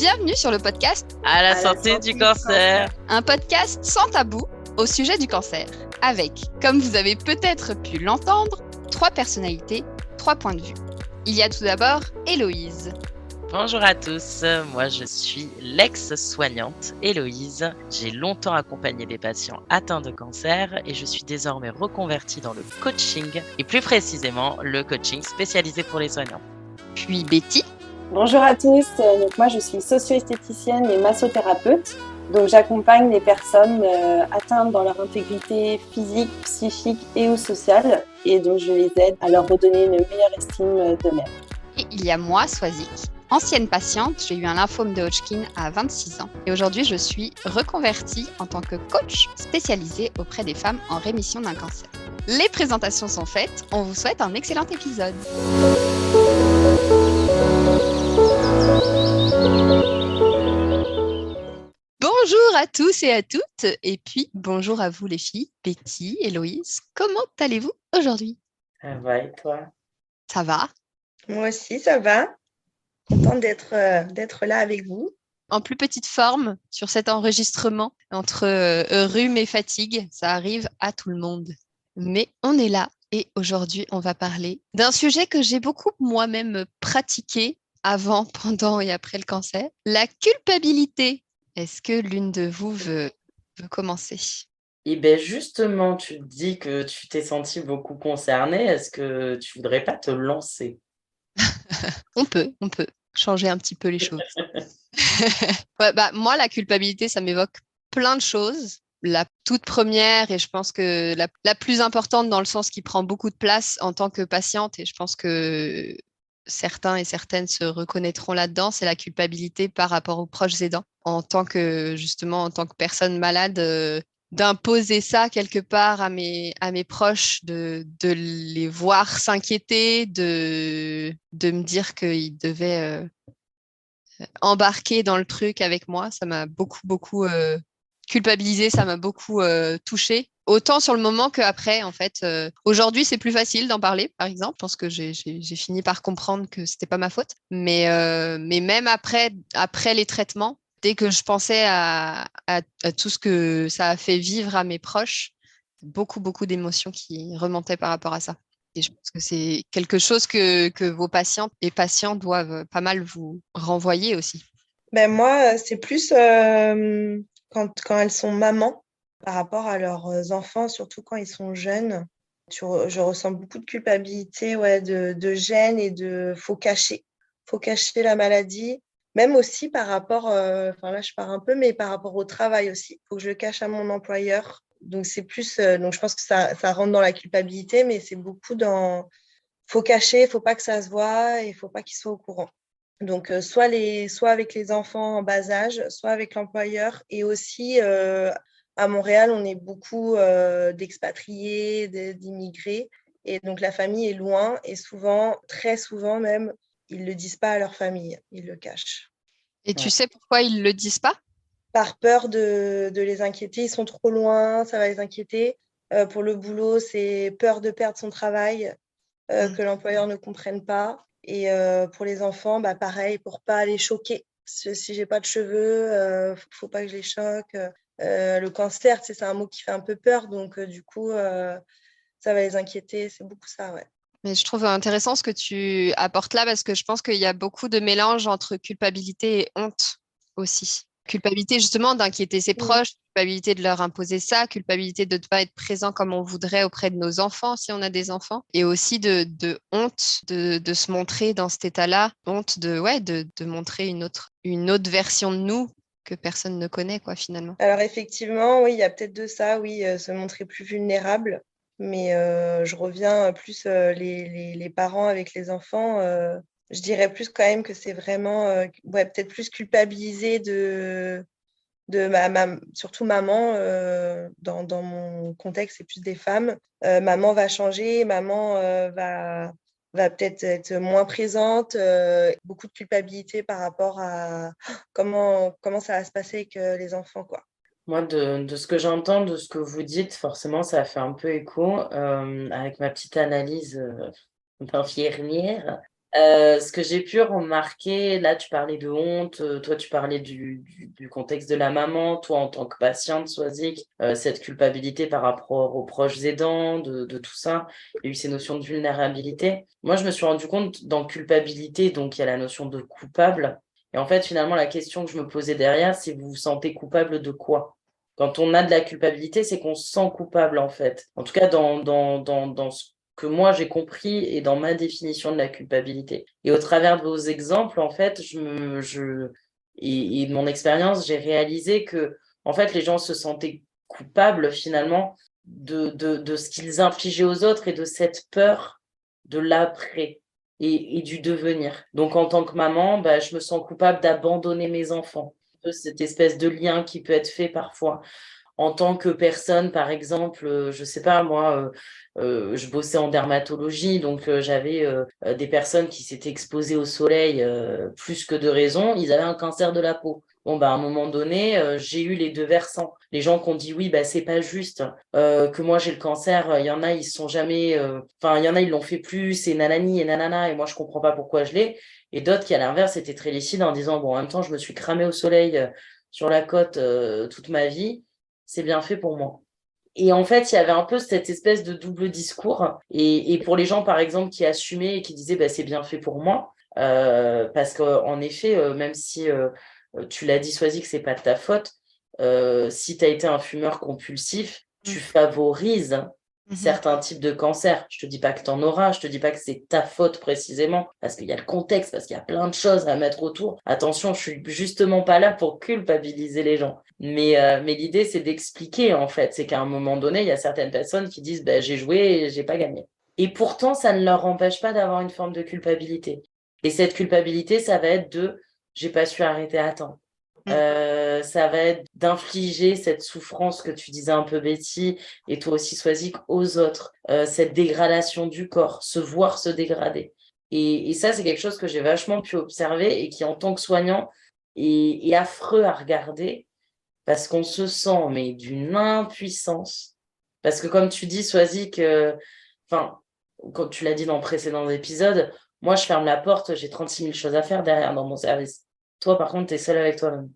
Bienvenue sur le podcast À la santé du cancer. Un podcast sans tabou au sujet du cancer, avec, comme vous avez peut-être pu l'entendre, 3 personnalités, 3 points de vue. Il y a tout d'abord Héloïse. Bonjour à tous, moi je suis l'ex-soignante Héloïse. J'ai longtemps accompagné des patients atteints de cancer et je suis désormais reconvertie dans le coaching et plus précisément le coaching spécialisé pour les soignants. Puis Betty. Bonjour à tous, donc moi je suis socio-esthéticienne et massothérapeute. Donc j'accompagne les personnes atteintes dans leur intégrité physique, psychique et ou sociale. Et donc je les aide à leur redonner une meilleure estime d'eux-mêmes. Et il y a moi, Swazik. Ancienne patiente, j'ai eu un lymphome de Hodgkin à 26 ans. Et aujourd'hui, je suis reconvertie en tant que coach spécialisée auprès des femmes en rémission d'un cancer. Les présentations sont faites, on vous souhaite un excellent épisode. Bonjour à tous et à toutes, et puis bonjour à vous les filles, Betty, Héloïse. Comment allez-vous aujourd'hui? Ça va et toi? Ça va? Moi aussi, ça va. Contente d'être là avec vous. En plus petite forme sur cet enregistrement, entre rhume et fatigue, ça arrive à tout le monde. Mais on est là et aujourd'hui, on va parler d'un sujet que j'ai beaucoup moi-même pratiqué avant, pendant et après le cancer, la culpabilité. Est-ce que l'une de vous veut commencer? Et bien justement, tu te dis que tu t'es sentie beaucoup concernée. Est-ce que tu voudrais pas te lancer? On peut changer un petit peu les choses. Ouais, moi, la culpabilité, ça m'évoque plein de choses. La toute première, et je pense que la plus importante dans le sens qui prend beaucoup de place en tant que patiente, et je pense que certains et certaines se reconnaîtront là-dedans, c'est la culpabilité par rapport aux proches aidants. En tant que personne malade, d'imposer ça quelque part à mes proches, de les voir s'inquiéter, de me dire qu'ils devaient embarquer dans le truc avec moi. Ça m'a beaucoup culpabilisé, ça m'a beaucoup touchée. Autant sur le moment qu'après, en fait. Aujourd'hui, c'est plus facile d'en parler, par exemple. Je pense que j'ai fini par comprendre que c'était pas ma faute. Mais même après les traitements, dès que je pensais à tout ce que ça a fait vivre à mes proches, beaucoup d'émotions qui remontaient par rapport à ça. Et je pense que c'est quelque chose que vos patientes et patients doivent pas mal vous renvoyer aussi. Ben moi, c'est plus quand elles sont mamans par rapport à leurs enfants, surtout quand ils sont jeunes. Je ressens beaucoup de culpabilité, de gêne et de faut cacher la maladie. Même aussi par rapport, là je pars un peu, mais par rapport au travail aussi. Il faut que je le cache à mon employeur. Donc c'est plus, donc je pense que ça rentre dans la culpabilité, mais c'est beaucoup dans faut cacher, faut pas que ça se voit et faut pas qu'ils soient au courant. Donc soit avec les enfants en bas âge, soit avec l'employeur. Et aussi à Montréal, on est beaucoup d'expatriés, d'immigrés. Et donc la famille est loin et souvent, très souvent même, ils le disent pas à leur famille, ils le cachent. Et tu sais pourquoi ils le disent pas? Par peur de les inquiéter, ils sont trop loin, ça va les inquiéter. Pour le boulot, c'est peur de perdre son travail, que l'employeur ne comprenne pas. Et pour les enfants, pareil, pour pas les choquer. Si j'ai pas de cheveux, faut pas que je les choque. Le cancer, c'est un mot qui fait un peu peur, donc du coup, ça va les inquiéter. C'est beaucoup ça, ouais. Mais je trouve intéressant ce que tu apportes là parce que je pense qu'il y a beaucoup de mélange entre culpabilité et honte aussi. Culpabilité justement d'inquiéter ses proches, culpabilité de leur imposer ça, culpabilité de ne pas être présent comme on voudrait auprès de nos enfants si on a des enfants, et aussi de honte de se montrer dans cet état-là, honte de montrer une autre version de nous que personne ne connaît quoi finalement. Alors effectivement, oui, il y a peut-être de ça, oui, se montrer plus vulnérable. Mais je reviens plus les parents avec les enfants. Je dirais plus quand même que c'est vraiment peut-être plus culpabilisé de surtout maman. Dans mon contexte, c'est plus des femmes. Maman va changer, maman va peut-être être moins présente. Beaucoup de culpabilité par rapport à comment ça va se passer avec les enfants, quoi. Moi, de ce que j'entends, de ce que vous dites, forcément, ça fait un peu écho avec ma petite analyse d'infirmière. Ce que j'ai pu remarquer, là, tu parlais de honte, toi, tu parlais du contexte de la maman, toi, en tant que patiente, Swazik, cette culpabilité par rapport aux proches aidants, de tout ça. Il y a eu ces notions de vulnérabilité. Moi, je me suis rendu compte, dans culpabilité, donc il y a la notion de coupable. Et en fait, finalement, la question que je me posais derrière, c'est vous vous sentez coupable de quoi? Quand on a de la culpabilité, c'est qu'on se sent coupable, en fait. En tout cas, dans ce que moi j'ai compris et dans ma définition de la culpabilité. Et au travers de vos exemples, en fait, et de mon expérience, j'ai réalisé que, en fait, les gens se sentaient coupables finalement de ce qu'ils infligeaient aux autres et de cette peur de l'après et du devenir. Donc, en tant que maman, bah, je me sens coupable d'abandonner mes enfants. Cette espèce de lien qui peut être fait parfois en tant que personne, par exemple, je sais pas, moi, je bossais en dermatologie, donc j'avais des personnes qui s'étaient exposées au soleil plus que de raison, ils avaient un cancer de la peau. Bon, bah, à un moment donné, j'ai eu les deux versants. Les gens qui ont dit oui, bah, c'est pas juste, que moi j'ai le cancer, il y en a, ils se sont jamais, enfin, il y en a, ils l'ont fait plus, et nanani, et nanana, et moi je comprends pas pourquoi je l'ai. Et d'autres qui, à l'inverse, étaient très lucides en disant, bon, en même temps, je me suis cramé au soleil sur la côte toute ma vie, c'est bien fait pour moi. Et en fait, il y avait un peu cette espèce de double discours. Et pour les gens, par exemple, qui assumaient et qui disaient, bah, c'est bien fait pour moi, parce qu'en effet, même si tu l'as dit, Soisy, que c'est pas de ta faute, si tu as été un fumeur compulsif, tu favorises certains types de cancers. Je te dis pas que tu en auras, je te dis pas que c'est ta faute précisément, parce qu'il y a le contexte, parce qu'il y a plein de choses à mettre autour. Attention, je suis justement pas là pour culpabiliser les gens. Mais l'idée, c'est d'expliquer, en fait. C'est qu'à un moment donné, il y a certaines personnes qui disent, bah, j'ai joué et j'ai pas gagné. Et pourtant, ça ne leur empêche pas d'avoir une forme de culpabilité. Et cette culpabilité, ça va être de, j'ai pas su arrêter à temps. Ça va être d'infliger cette souffrance que tu disais un peu, Betty, et toi aussi, Swazik, aux autres. Cette dégradation du corps, se voir se dégrader. Et ça, c'est quelque chose que j'ai vachement pu observer et qui, en tant que soignant, est affreux à regarder parce qu'on se sent, mais d'une impuissance. Parce que comme tu dis, Swazik, enfin, quand tu l'as dit dans le précédent épisode, moi, je ferme la porte, j'ai 36 000 choses à faire derrière dans mon service. Toi, par contre, tu es seul avec toi-même.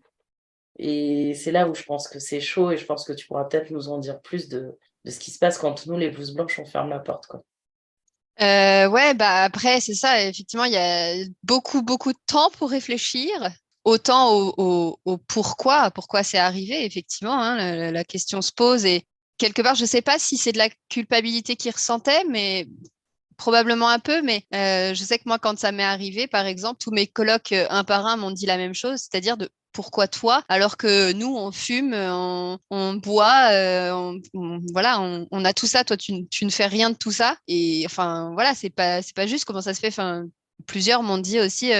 Et c'est là où je pense que c'est chaud et je pense que tu pourras peut-être nous en dire plus de ce qui se passe quand nous, les blouses blanches, on ferme la porte, quoi. Ouais, bah après, c'est ça. Effectivement, il y a beaucoup, beaucoup de temps pour réfléchir, autant au pourquoi c'est arrivé, effectivement, hein, la question se pose. Et quelque part, je ne sais pas si c'est de la culpabilité qu'il ressentait, mais probablement un peu. Mais je sais que moi, quand ça m'est arrivé, par exemple, tous mes colocs, un par un, m'ont dit la même chose, c'est-à-dire de pourquoi toi, alors que nous, on fume, on boit, voilà, on a tout ça. Toi, tu ne fais rien de tout ça. Et enfin, voilà, c'est pas juste. Comment ça se fait? Enfin, plusieurs m'ont dit aussi,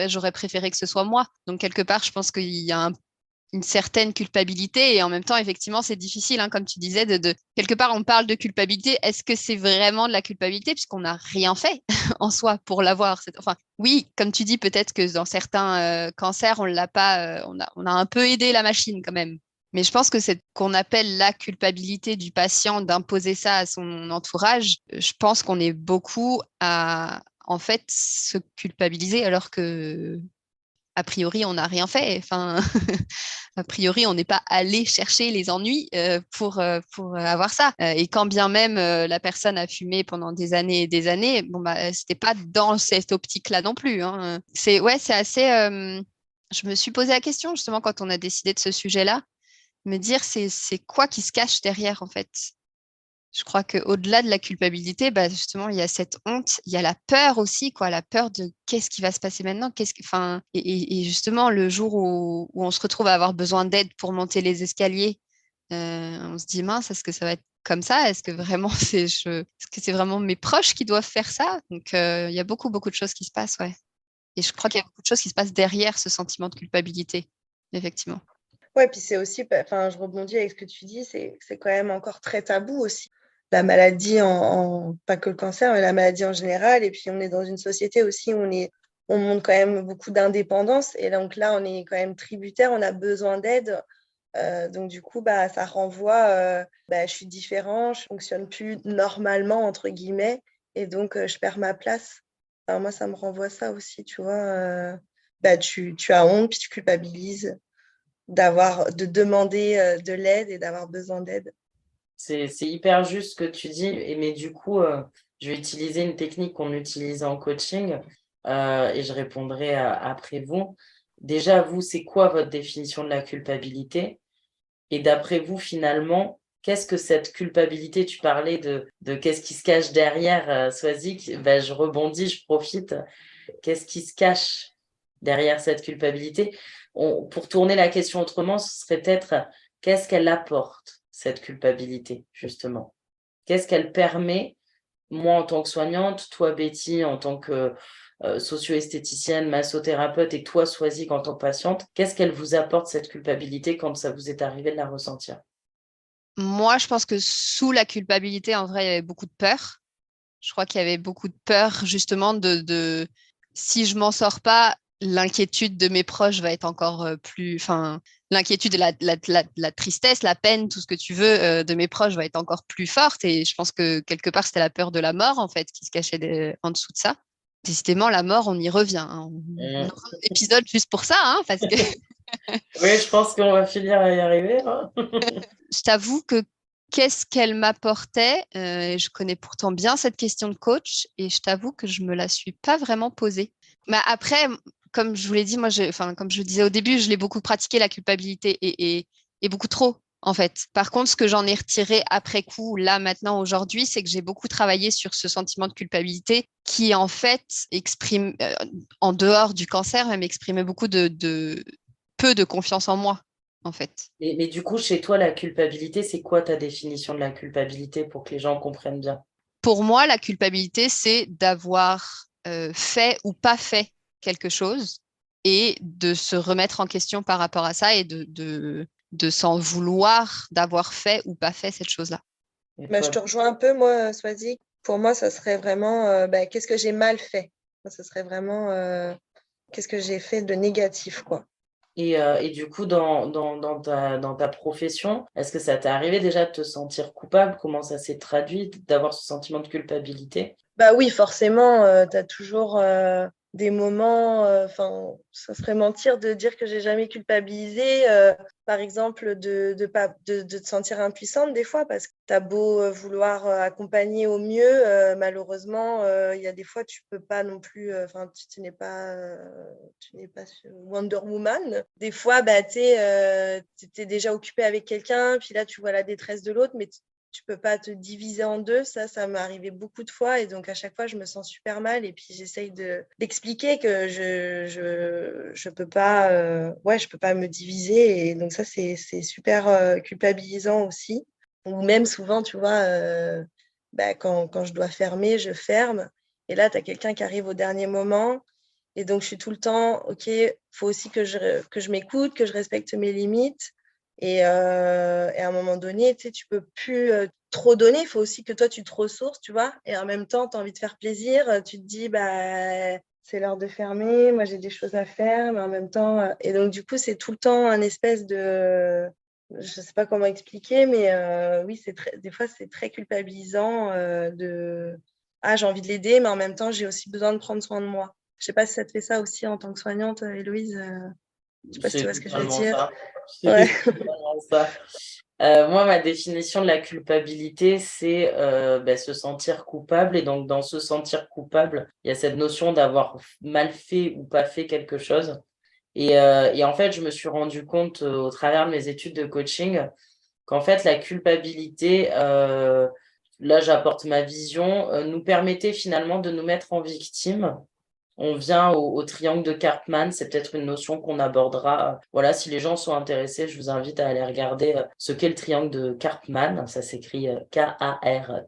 j'aurais préféré que ce soit moi. Donc, quelque part, je pense qu'il y a une certaine culpabilité et en même temps, effectivement, c'est difficile, hein, comme tu disais, quelque part, on parle de culpabilité. Est-ce que c'est vraiment de la culpabilité puisqu'on n'a rien fait en soi pour l'avoir? Enfin, oui, comme tu dis, peut-être que dans certains cancers, on l'a pas, on a un peu aidé la machine quand même. Mais je pense que c'est qu'on appelle la culpabilité du patient d'imposer ça à son entourage. Je pense qu'on est beaucoup à, en fait, se culpabiliser alors que a priori, on n'a rien fait. Enfin, a priori, on n'est pas allé chercher les ennuis pour avoir ça. Et quand bien même la personne a fumé pendant des années et des années, bon, bah, c'était pas dans cette optique-là non plus, hein. Ouais, c'est assez. Je me suis posé la question justement quand on a décidé de ce sujet-là, me dire c'est quoi qui se cache derrière en fait. Je crois qu'au-delà de la culpabilité, bah justement, il y a cette honte, il y a la peur aussi, quoi, la peur de qu'est-ce qui va se passer maintenant, enfin, et justement, le jour où on se retrouve à avoir besoin d'aide pour monter les escaliers, on se dit, mince, est-ce que ça va être comme ça? Est-ce que vraiment est-ce que c'est vraiment mes proches qui doivent faire ça? Donc, il y a beaucoup, beaucoup de choses qui se passent, ouais. Et je crois qu'il y a beaucoup de choses qui se passent derrière ce sentiment de culpabilité, effectivement. Ouais, puis c'est aussi, enfin, je rebondis avec ce que tu dis, c'est quand même encore très tabou aussi. La maladie, pas que le cancer, mais la maladie en général. Et puis, on est dans une société aussi où on montre quand même beaucoup d'indépendance. Et donc là, on est quand même tributaire, on a besoin d'aide. Donc, du coup, bah, ça renvoie, je suis différent, je fonctionne plus normalement, entre guillemets. Et donc, je perds ma place. Enfin, moi, ça me renvoie ça aussi, tu vois. Bah, tu as honte, puis tu culpabilises de demander de l'aide et d'avoir besoin d'aide. C'est hyper juste ce que tu dis, mais du coup, je vais utiliser une technique qu'on utilise en coaching et je répondrai après vous. Déjà, vous, c'est quoi votre définition de la culpabilité? Et d'après vous, finalement, qu'est-ce que cette culpabilité, tu parlais de qu'est-ce qui se cache derrière, Swazik, ben, je rebondis, je profite. Qu'est-ce qui se cache derrière cette culpabilité? Pour tourner la question autrement, ce serait peut-être qu'est-ce qu'elle apporte, cette culpabilité, justement? Qu'est-ce qu'elle permet, moi en tant que soignante, toi Betty en tant que socio-esthéticienne, massothérapeute et toi Swazik en tant que patiente, qu'est-ce qu'elle vous apporte cette culpabilité quand ça vous est arrivé de la ressentir? Moi, je pense que sous la culpabilité, en vrai, il y avait beaucoup de peur. Je crois qu'il y avait beaucoup de peur, justement, de si je m'en sors pas, l'inquiétude de mes proches va être encore plus. Enfin, l'inquiétude, la tristesse, la peine, tout ce que tu veux de mes proches va être encore plus forte. Et je pense que quelque part, c'était la peur de la mort, en fait, qui se cachait en dessous de ça. Décidément, la mort, on y revient, hein. On aura un épisode juste pour ça, hein, parce que Oui, je pense qu'on va finir à y arriver, hein. je t'avoue que qu'est-ce qu'elle m'apportait je connais pourtant bien cette question de coach et je t'avoue que je me la suis pas vraiment posée. Mais après, comme je vous l'ai dit, moi, comme je le disais au début, je l'ai beaucoup pratiqué la culpabilité et beaucoup trop, en fait. Par contre, ce que j'en ai retiré après coup, là, maintenant, aujourd'hui, c'est que j'ai beaucoup travaillé sur ce sentiment de culpabilité qui, en fait, exprime, en dehors du cancer, même exprimait beaucoup de peu de confiance en moi, en fait. Mais du coup, chez toi, la culpabilité, c'est quoi ta définition de la culpabilité pour que les gens comprennent bien? Pour moi, la culpabilité, c'est d'avoir fait ou pas fait quelque chose et de se remettre en question par rapport à ça et de s'en vouloir d'avoir fait ou pas fait cette chose-là. Et Bah, je toi? te rejoins un peu, moi, Swazik. Pour moi, ça serait vraiment bah, qu'est-ce que j'ai mal fait? Moi, ça serait vraiment qu'est-ce que j'ai fait de négatif, quoi. Et du coup, dans ta profession, est-ce que ça t'est arrivé déjà de te sentir coupable? Comment ça s'est traduit d'avoir ce sentiment de culpabilité? Bah oui, forcément, tu as toujours des moments, enfin, ça serait mentir de dire que j'ai jamais culpabilisé, par exemple, de te sentir impuissante des fois, parce que tu as beau vouloir accompagner au mieux, malheureusement, il y a des fois, tu peux pas non plus, enfin, tu n'es pas Wonder Woman. Des fois, bah, tu es déjà occupé avec quelqu'un, puis là, tu vois la détresse de l'autre, mais tu peux pas te diviser en deux. Ça m'est arrivé beaucoup de fois. Et donc, à chaque fois, je me sens super mal. Et puis, j'essaye d'expliquer que je peux pas, je peux pas me diviser. Et donc, ça, c'est super culpabilisant aussi. Ou même souvent, tu vois, bah, quand je dois fermer, je ferme. Et là, tu as quelqu'un qui arrive au dernier moment. Et donc, je suis tout le temps, OK, il faut aussi que je m'écoute, que je respecte mes limites. Et à un moment donné, tu sais, tu peux plus trop donner. Il faut aussi que toi, tu te ressources, tu vois. Et en même temps, tu as envie de faire plaisir. Tu te dis, bah, c'est l'heure de fermer. Moi, j'ai des choses à faire. Mais en même temps... Et donc, du coup, c'est tout le temps un espèce de... Je ne sais pas comment expliquer, mais oui, des fois, c'est très culpabilisant de... Ah, j'ai envie de l'aider, mais en même temps, j'ai aussi besoin de prendre soin de moi. Je ne sais pas si ça te fait ça aussi en tant que soignante, Héloïse. Je ne sais pas si tu C'est vois ce que je veux totalement dire. ça. Ouais. C'est totalement ça. Moi, ma définition de la culpabilité, c'est ben, se sentir coupable. Et donc, dans se sentir coupable, il y a cette notion d'avoir mal fait ou pas fait quelque chose. Et en fait, je me suis rendu compte au travers de mes études de coaching qu'en fait, la culpabilité, là, j'apporte ma vision, nous permettait finalement de nous mettre en victime. On vient au triangle de Karpman, c'est peut-être une notion qu'on abordera. Voilà, si les gens sont intéressés, je vous invite à aller regarder ce qu'est le triangle de Karpman. Ça s'écrit Karpman.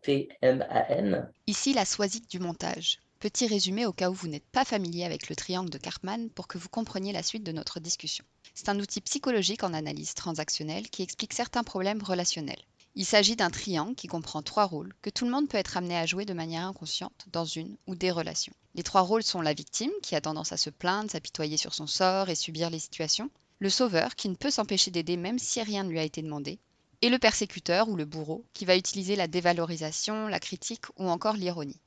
Ici la Swazik du montage. Petit résumé au cas où vous n'êtes pas familier avec le triangle de Karpman pour que vous compreniez la suite de notre discussion. C'est un outil psychologique en analyse transactionnelle qui explique certains problèmes relationnels. Il s'agit d'un triangle qui comprend 3 rôles que tout le monde peut être amené à jouer de manière inconsciente dans une ou des relations. Les 3 rôles sont la victime, qui a tendance à se plaindre, s'apitoyer sur son sort et subir les situations, le sauveur, qui ne peut s'empêcher d'aider même si rien ne lui a été demandé, et le persécuteur ou le bourreau, qui va utiliser la dévalorisation, la critique ou encore l'ironie.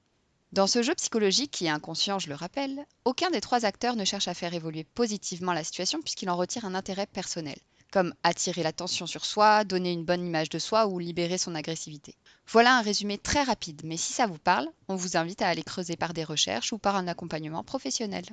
Dans ce jeu psychologique qui est inconscient, je le rappelle, aucun des 3 acteurs ne cherche à faire évoluer positivement la situation puisqu'il en retire un intérêt personnel, comme attirer l'attention sur soi, donner une bonne image de soi ou libérer son agressivité. Voilà un résumé très rapide, mais si ça vous parle, on vous invite à aller creuser par des recherches ou par un accompagnement professionnel.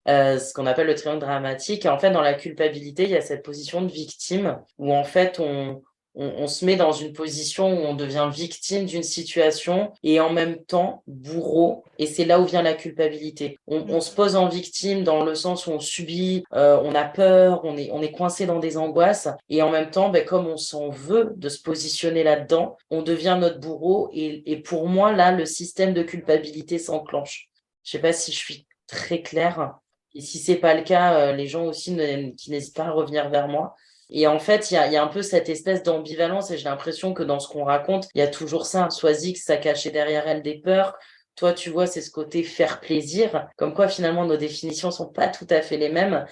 Ce qu'on appelle le triangle dramatique. Et en fait, dans la culpabilité, il y a cette position de victime où en fait, on se met dans une position où on devient victime d'une situation et en même temps bourreau. Et c'est là où vient la culpabilité. On se pose en victime dans le sens où on subit, on a peur, on est coincé dans des angoisses. Et en même temps, ben, comme on s'en veut de se positionner là-dedans, on devient notre bourreau. Et pour moi, là, le système de culpabilité s'enclenche. Je sais pas si je suis très claire. Et si c'est pas le cas, les gens aussi qui n'hésitent pas à revenir vers moi. Et en fait, il y a un peu cette espèce d'ambivalence et j'ai l'impression que dans ce qu'on raconte, il y a toujours ça. Soisix, ça cachait derrière elle des peurs. Toi, tu vois, c'est ce côté faire plaisir. Comme quoi, finalement, nos définitions sont pas tout à fait les mêmes.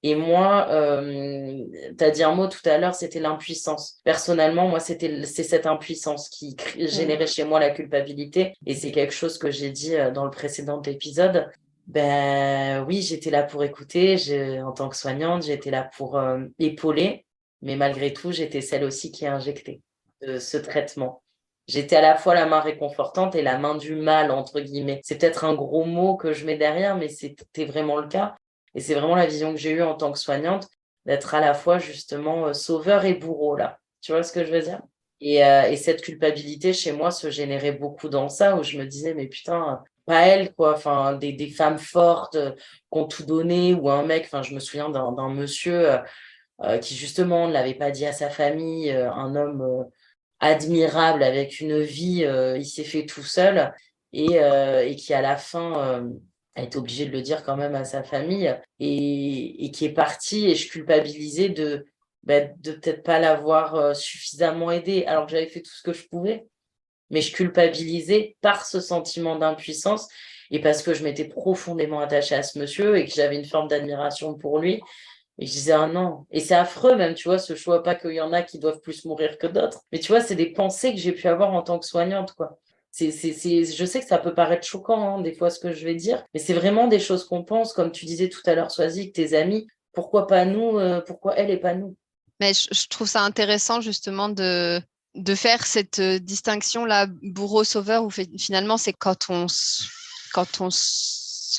Et moi, tu as dit un mot tout à l'heure, c'était l'impuissance. Personnellement, moi, c'est cette impuissance qui générait chez moi la culpabilité. Et c'est quelque chose que j'ai dit dans le précédent épisode. Ben oui, j'étais là pour écouter, en tant que soignante, j'étais là pour épauler, mais malgré tout, j'étais celle aussi qui a injecté ce traitement. J'étais à la fois la main réconfortante et la main du mal, entre guillemets. C'est peut-être un gros mot que je mets derrière, mais c'était vraiment le cas. Et c'est vraiment la vision que j'ai eue en tant que soignante, d'être à la fois justement sauveur et bourreau, là. Tu vois ce que je veux dire? Et cette culpabilité chez moi se générait beaucoup dans ça, où je me disais, mais putain, pas elle, quoi. Enfin, des femmes fortes qui ont tout donné, ou un mec, enfin, je me souviens d'un monsieur qui justement ne l'avait pas dit à sa famille, un homme admirable avec une vie, il s'est fait tout seul et qui à la fin a été obligé de le dire quand même à sa famille et qui est parti et je culpabilisais de peut-être pas l'avoir suffisamment aidé alors que j'avais fait tout ce que je pouvais. Mais je culpabilisais par ce sentiment d'impuissance et parce que je m'étais profondément attachée à ce monsieur et que j'avais une forme d'admiration pour lui. Et je disais, ah non. Et c'est affreux même, tu vois, ce choix, pas qu'il y en a qui doivent plus mourir que d'autres. Mais tu vois, c'est des pensées que j'ai pu avoir en tant que soignante, quoi. Je sais que ça peut paraître choquant, hein, des fois, ce que je vais dire, mais c'est vraiment des choses qu'on pense, comme tu disais tout à l'heure, Soisy, que tes amis, pourquoi pas nous, pourquoi elle et pas nous? Mais je trouve ça intéressant justement de faire cette distinction-là, bourreau-sauveur, où finalement, c'est quand on se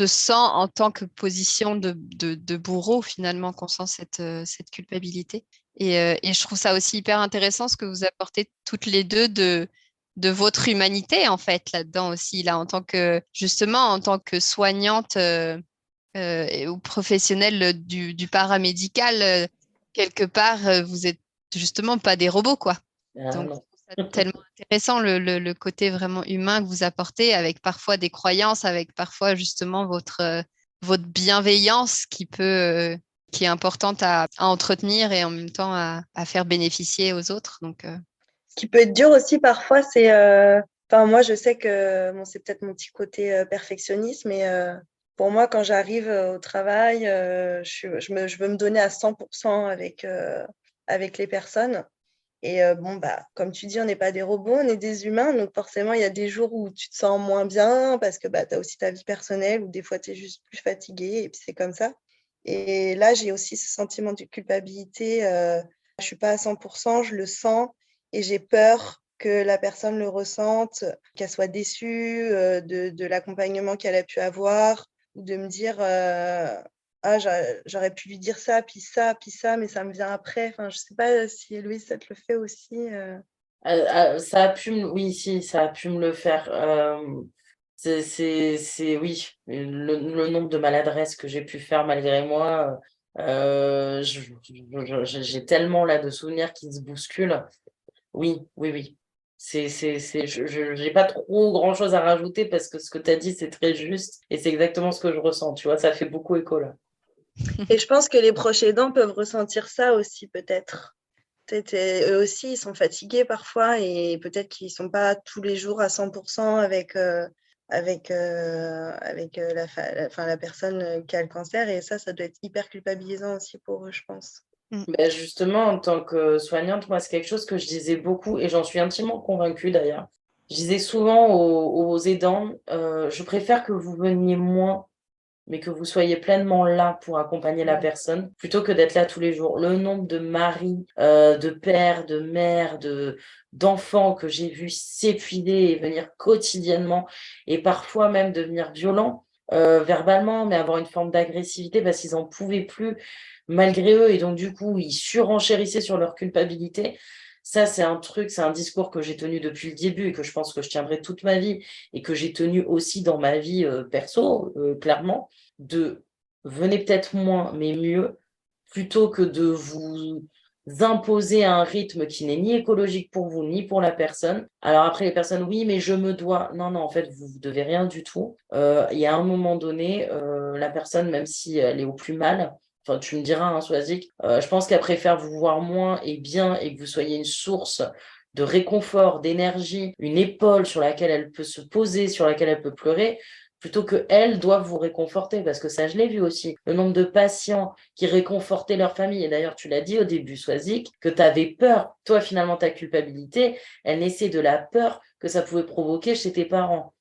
sent en tant que position de bourreau, finalement, qu'on sent cette culpabilité. Et je trouve ça aussi hyper intéressant ce que vous apportez toutes les deux de votre humanité, en fait, là-dedans aussi, là, justement, en tant que soignante ou professionnelle du paramédical, quelque part, vous êtes justement pas des robots, quoi. Ah Donc, non. je trouve ça tellement intéressant le côté vraiment humain que vous apportez, avec parfois des croyances, avec parfois justement votre bienveillance qui est importante à entretenir et en même temps à faire bénéficier aux autres. Donc, Ce qui peut être dur aussi parfois, c'est. Enfin, moi, je sais que bon, c'est peut-être mon petit côté perfectionniste, mais pour moi, quand j'arrive au travail, je veux me donner à 100% avec les personnes. Et bon, bah, comme tu dis, on n'est pas des robots, on est des humains. Donc, forcément, il y a des jours où tu te sens moins bien parce que bah, tu as aussi ta vie personnelle ou des fois, tu es juste plus fatigué et puis c'est comme ça. Et là, j'ai aussi ce sentiment de culpabilité. Je ne suis pas à 100%, je le sens et j'ai peur que la personne le ressente, qu'elle soit déçue de l'accompagnement qu'elle a pu avoir ou de me dire ah, j'aurais pu lui dire ça, puis ça, mais ça me vient après. Enfin, je ne sais pas si Héloïse, ça te le fait aussi. Ça a pu oui, si, ça a pu me le faire. Oui, le nombre de maladresses que j'ai pu faire malgré moi, j'ai tellement là de souvenirs qui se bousculent. Oui, oui, oui. J'ai pas trop grand-chose à rajouter parce que ce que tu as dit, c'est très juste et c'est exactement ce que je ressens. Tu vois, ça fait beaucoup écho là. Et je pense que les proches aidants peuvent ressentir ça aussi, peut-être. Eux aussi, ils sont fatigués parfois et peut-être qu'ils ne sont pas tous les jours à 100% la personne qui a le cancer. Et ça doit être hyper culpabilisant aussi pour eux, je pense. Ben justement, en tant que soignante, moi, c'est quelque chose que je disais beaucoup et j'en suis intimement convaincue d'ailleurs. Je disais souvent aux aidants, je préfère que vous veniez moins, mais que vous soyez pleinement là pour accompagner la personne, plutôt que d'être là tous les jours. Le nombre de maris, de pères, de mères, d'enfants que j'ai vus s'épuiser et venir quotidiennement, et parfois même devenir violents, verbalement, mais avoir une forme d'agressivité parce qu'ils en pouvaient plus malgré eux, et donc du coup, ils surenchérissaient sur leur culpabilité. Ça, c'est un discours que j'ai tenu depuis le début et que je pense que je tiendrai toute ma vie et que j'ai tenu aussi dans ma vie perso, clairement, de venez peut-être moins, mais mieux, plutôt que de vous imposer un rythme qui n'est ni écologique pour vous, ni pour la personne. Alors après, les personnes, oui, mais je me dois. Non, non, en fait, vous ne devez rien du tout. Il y a un moment donné, la personne, même si elle est au plus mal, enfin, tu me diras, hein, Swazik, je pense qu'elle préfère vous voir moins et bien et que vous soyez une source de réconfort, d'énergie, une épaule sur laquelle elle peut se poser, sur laquelle elle peut pleurer, plutôt qu'elle doit vous réconforter. Parce que ça, je l'ai vu aussi. Le nombre de patients qui réconfortaient leur famille. Et d'ailleurs, tu l'as dit au début, Swazik, que tu avais peur. Toi, finalement, ta culpabilité, elle naissait de la peur que ça pouvait provoquer chez tes parents.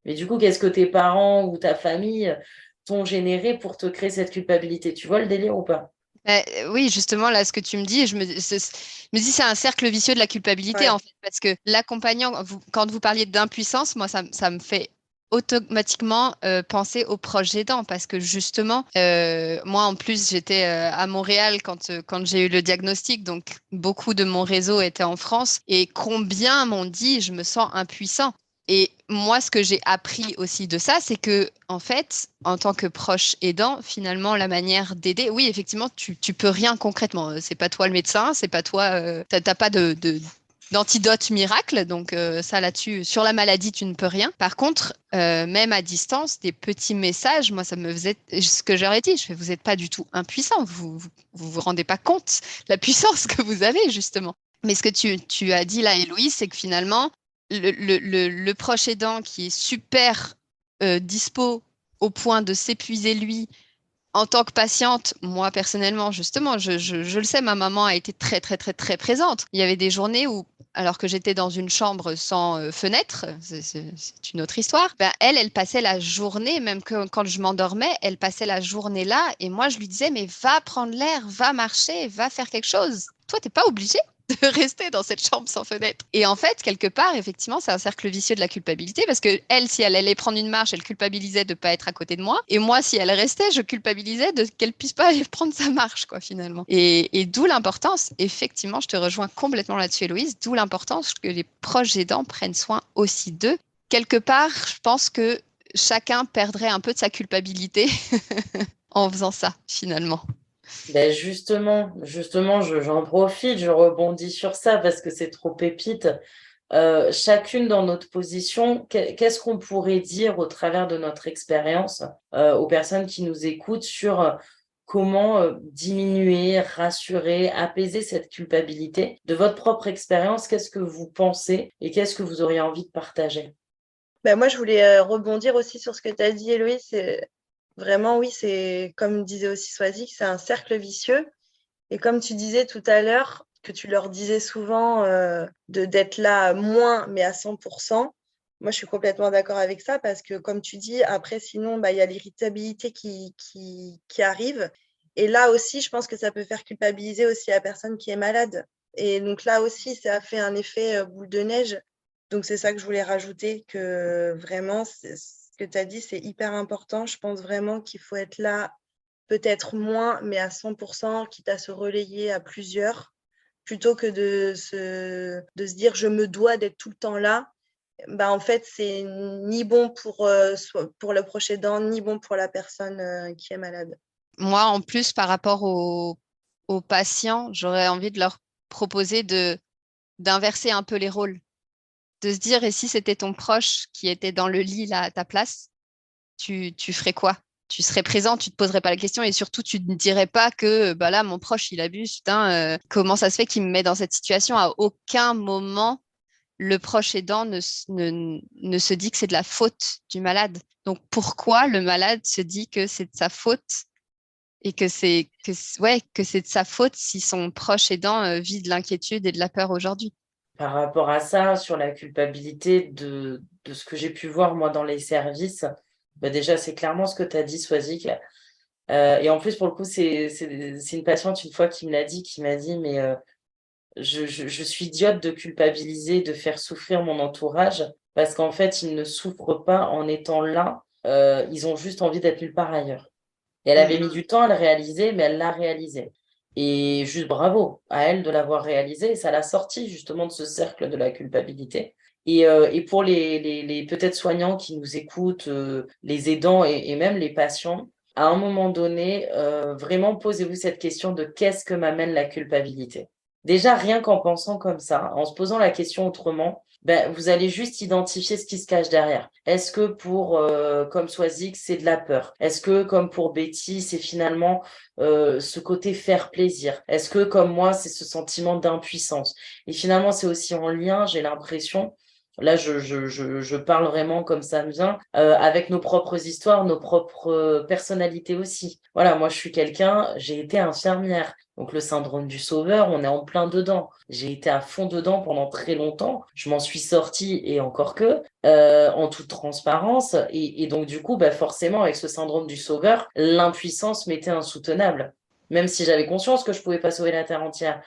Mais du coup, qu'est-ce que tes parents ou ta famille t'ont généré pour te créer cette culpabilité? Tu vois le délire ou pas? Oui, justement, là, ce que tu me dis, je me dis c'est un cercle vicieux de la culpabilité, Ouais. en fait, parce que l'accompagnant, quand vous parliez d'impuissance, moi, ça me fait automatiquement penser aux proches aidants, parce que justement, moi, en plus, j'étais à Montréal quand j'ai eu le diagnostic, donc beaucoup de mon réseau était en France, et combien m'ont dit, je me sens impuissant. Et moi, ce que j'ai appris aussi de ça, c'est que, en fait, en tant que proche aidant, finalement, la manière d'aider, oui, effectivement, tu peux rien concrètement. C'est pas toi le médecin, c'est pas toi, t'as pas d'antidote miracle. Donc, ça là-dessus, sur la maladie, tu ne peux rien. Par contre, même à distance, des petits messages, moi, ça me faisait, ce que j'aurais dit, je fais, vous n'êtes pas du tout impuissant. Vous rendez pas compte la puissance que vous avez, justement. Mais ce que tu as dit là, Héloïse, c'est que finalement, le proche aidant qui est super dispo au point de s'épuiser lui en tant que patiente, moi personnellement, justement, je le sais, ma maman a été très, très, très, très présente. Il y avait des journées où, alors que j'étais dans une chambre sans fenêtre, c'est une autre histoire, ben, elle passait la journée, même que quand je m'endormais, elle passait la journée là, et moi je lui disais, mais va prendre l'air, va marcher, va faire quelque chose. Toi, t'es pas obligé de rester dans cette chambre sans fenêtre. Et en fait, quelque part, effectivement, c'est un cercle vicieux de la culpabilité parce que elle, si elle allait prendre une marche, elle culpabilisait de ne pas être à côté de moi. Et moi, si elle restait, je culpabilisais de qu'elle puisse pas aller prendre sa marche, quoi, finalement. Et d'où l'importance, effectivement, je te rejoins complètement là-dessus, Héloïse, d'où l'importance que les proches aidants prennent soin aussi d'eux. Quelque part, je pense que chacun perdrait un peu de sa culpabilité en faisant ça, finalement. Ben justement, j'en profite, je rebondis sur ça parce que c'est trop pépite. Chacune dans notre position, qu'est-ce qu'on pourrait dire au travers de notre expérience aux personnes qui nous écoutent sur comment diminuer, rassurer, apaiser cette culpabilité? De votre propre expérience, qu'est-ce que vous pensez et qu'est-ce que vous auriez envie de partager? Ben, moi, je voulais rebondir aussi sur ce que tu as dit, Héloïse. Vraiment, oui, c'est comme disait aussi Swazik, c'est un cercle vicieux. Et comme tu disais tout à l'heure, que tu leur disais souvent d'être là moins, mais à 100%, moi je suis complètement d'accord avec ça parce que comme tu dis, après sinon, bah, il y a l'irritabilité qui arrive. Et là aussi, je pense que ça peut faire culpabiliser aussi la personne qui est malade. Et donc là aussi, ça a fait un effet boule de neige. Donc c'est ça que je voulais rajouter, que vraiment, ce que tu as dit, c'est hyper important. Je pense vraiment qu'il faut être là peut-être moins, mais à 100%, quitte à se relayer à plusieurs, plutôt que de se dire je me dois d'être tout le temps là. Bah, en fait, c'est ni bon pour le proche aidant, ni bon pour la personne qui est malade. Moi, en plus, par rapport aux patients, j'aurais envie de leur proposer d'inverser un peu les rôles, de se dire, et si c'était ton proche qui était dans le lit là à ta place, tu ferais quoi? Tu serais présent, tu te poserais pas la question et surtout tu ne dirais pas que bah là mon proche il abuse, putain, comment ça se fait qu'il me met dans cette situation? À aucun moment le proche aidant ne se dit que c'est de la faute du malade. Donc pourquoi le malade se dit que c'est de sa faute et ouais, que c'est de sa faute si son proche aidant vit de l'inquiétude et de la peur aujourd'hui? par rapport à ça, sur la culpabilité de ce que j'ai pu voir, moi, dans les services, bah déjà, c'est clairement ce que tu as dit, Swazik. Et en plus, pour le coup, c'est une patiente, une fois, qui me l'a dit, qui m'a dit, mais je suis idiote de culpabiliser, de faire souffrir mon entourage, parce qu'en fait, ils ne souffrent pas en étant là. Ils ont juste envie d'être nulle part ailleurs. Et elle avait mis du temps à le réaliser, mais elle l'a réalisé. Et juste bravo à elle de l'avoir réalisé. Et ça l'a sorti justement de ce cercle de la culpabilité. Et pour les peut-être soignants qui nous écoutent, les aidants et même les patients, à un moment donné, vraiment posez-vous cette question de qu'est-ce que m'amène la culpabilité? Déjà, rien qu'en pensant comme ça, en se posant la question autrement, ben, vous allez juste identifier ce qui se cache derrière. Est-ce que pour, comme Swazik, c'est de la peur? Est-ce que, comme pour Betty, c'est finalement ce côté faire plaisir? Est-ce que, comme moi, c'est ce sentiment d'impuissance? Et finalement, c'est aussi en lien, j'ai l'impression, là, je parle vraiment comme ça me vient, avec nos propres histoires, nos propres personnalités aussi. Voilà, moi, je suis quelqu'un, j'ai été infirmière. Donc, le syndrome du sauveur, on est en plein dedans. J'ai été à fond dedans pendant très longtemps. Je m'en suis sortie, et encore que, en toute transparence. Et donc, du coup, bah, forcément, avec ce syndrome du sauveur, l'impuissance m'était insoutenable. Même si j'avais conscience que je pouvais pas sauver la Terre entière.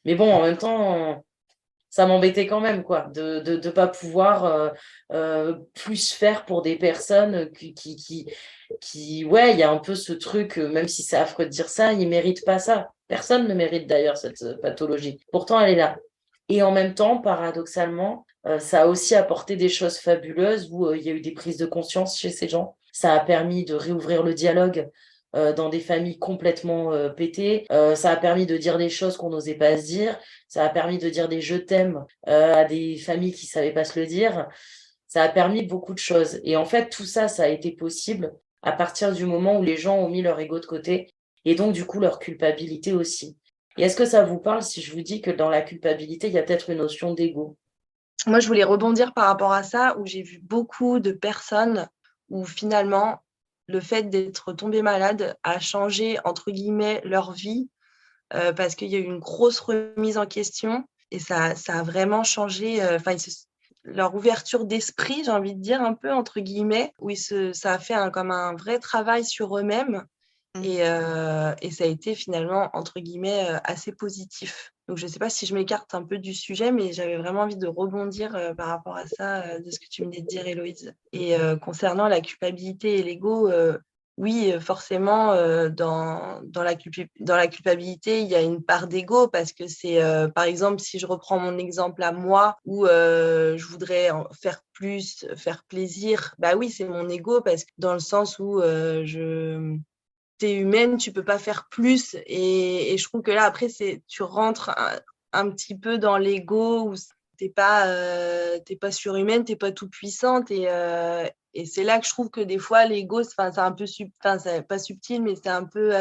Mais bon, en même temps, ça m'embêtait quand même, quoi, de pas pouvoir plus faire pour des personnes ouais, il y a un peu ce truc, même si c'est affreux de dire ça, ils méritent pas ça. Personne ne mérite d'ailleurs cette pathologie. Pourtant, elle est là. Et en même temps, paradoxalement, ça a aussi apporté des choses fabuleuses où il y a eu des prises de conscience chez ces gens. Ça a permis de réouvrir le dialogue dans des familles complètement pétées. Ça a permis de dire des choses qu'on n'osait pas se dire. Ça a permis de dire des je t'aime à des familles qui ne savaient pas se le dire. Ça a permis beaucoup de choses. Et en fait, tout ça, ça a été possible à partir du moment où les gens ont mis leur ego de côté et donc, du coup, leur culpabilité aussi. Et est-ce que ça vous parle si je vous dis que dans la culpabilité, il y a peut-être une notion d'ego? Moi, je voulais rebondir par rapport à ça, où j'ai vu beaucoup de personnes où finalement, le fait d'être tombé malade a changé, entre guillemets, leur vie, parce qu'il y a eu une grosse remise en question et ça a vraiment changé, leur ouverture d'esprit, j'ai envie de dire, un peu, entre guillemets, où ça a fait comme un vrai travail sur eux-mêmes. Et ça a été finalement, entre guillemets, assez positif. Donc, je ne sais pas si je m'écarte un peu du sujet, mais j'avais vraiment envie de rebondir par rapport à ça, de ce que tu venais de dire, Héloïse. Et concernant la culpabilité et l'ego, oui, forcément, dans la culpabilité, il y a une part d'ego parce que c'est, par exemple, si je reprends mon exemple à moi, où je voudrais en faire plus, faire plaisir, bah oui, c'est mon ego parce que dans le sens où t'es humaine, tu peux pas faire plus. Et je trouve que là, après, tu rentres un petit peu dans l'ego où t'es pas surhumaine, t'es pas tout puissante. Et c'est là que je trouve que des fois, l'ego, c'est un peu c'est pas subtil, mais c'est un peu.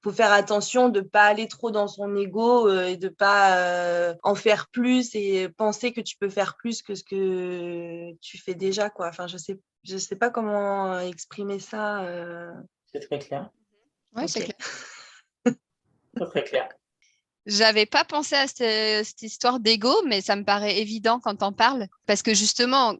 Faut faire attention de pas aller trop dans son ego et de pas en faire plus et penser que tu peux faire plus que ce que tu fais déjà, quoi. Enfin, je sais pas comment exprimer ça. C'est très clair. Oui, c'est Ok. clair. C'est très clair. J'avais pas pensé à cette histoire d'ego, mais ça me paraît évident quand on parle. Parce que justement,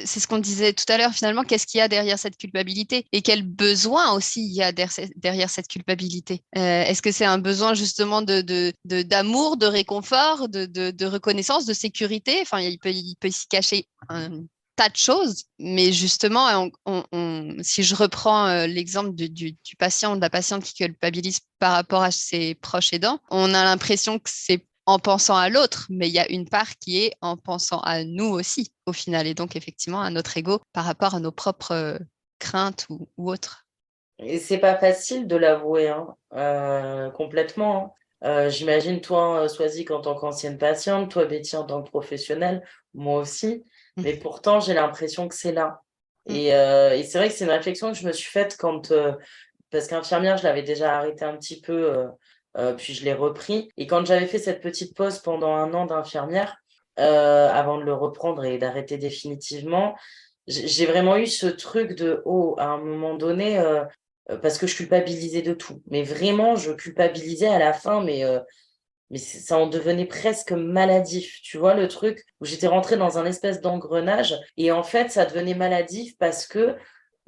c'est ce qu'on disait tout à l'heure, finalement, qu'est-ce qu'il y a derrière cette culpabilité et quel besoin aussi il y a derrière cette culpabilité. Est-ce que c'est un besoin justement d'amour, de réconfort, de reconnaissance, de sécurité? Enfin, il peut s'y cacher un tas de choses, mais justement, si je reprends l'exemple du patient ou de la patiente qui culpabilise par rapport à ses proches aidants, on a l'impression que c'est en pensant à l'autre, mais il y a une part qui est en pensant à nous aussi, au final, et donc effectivement à notre ego par rapport à nos propres craintes ou autres. Et c'est pas facile de l'avouer, hein, complètement. Hein. J'imagine toi, Swazik, en tant qu'ancienne patiente, toi, Betty, en tant que professionnelle, moi aussi. Mais pourtant, j'ai l'impression que c'est là. Et c'est vrai que c'est une réflexion que je me suis faite parce qu'infirmière, je l'avais déjà arrêté un petit peu, puis je l'ai repris. Et quand j'avais fait cette petite pause pendant 1 an d'infirmière, avant de le reprendre et d'arrêter définitivement, j'ai vraiment eu ce truc de, oh, à un moment donné, parce que je culpabilisais de tout. Mais vraiment, je culpabilisais à la fin, mais mais ça en devenait presque maladif. Tu vois, le truc où j'étais rentrée dans un espèce d'engrenage et en fait, ça devenait maladif parce que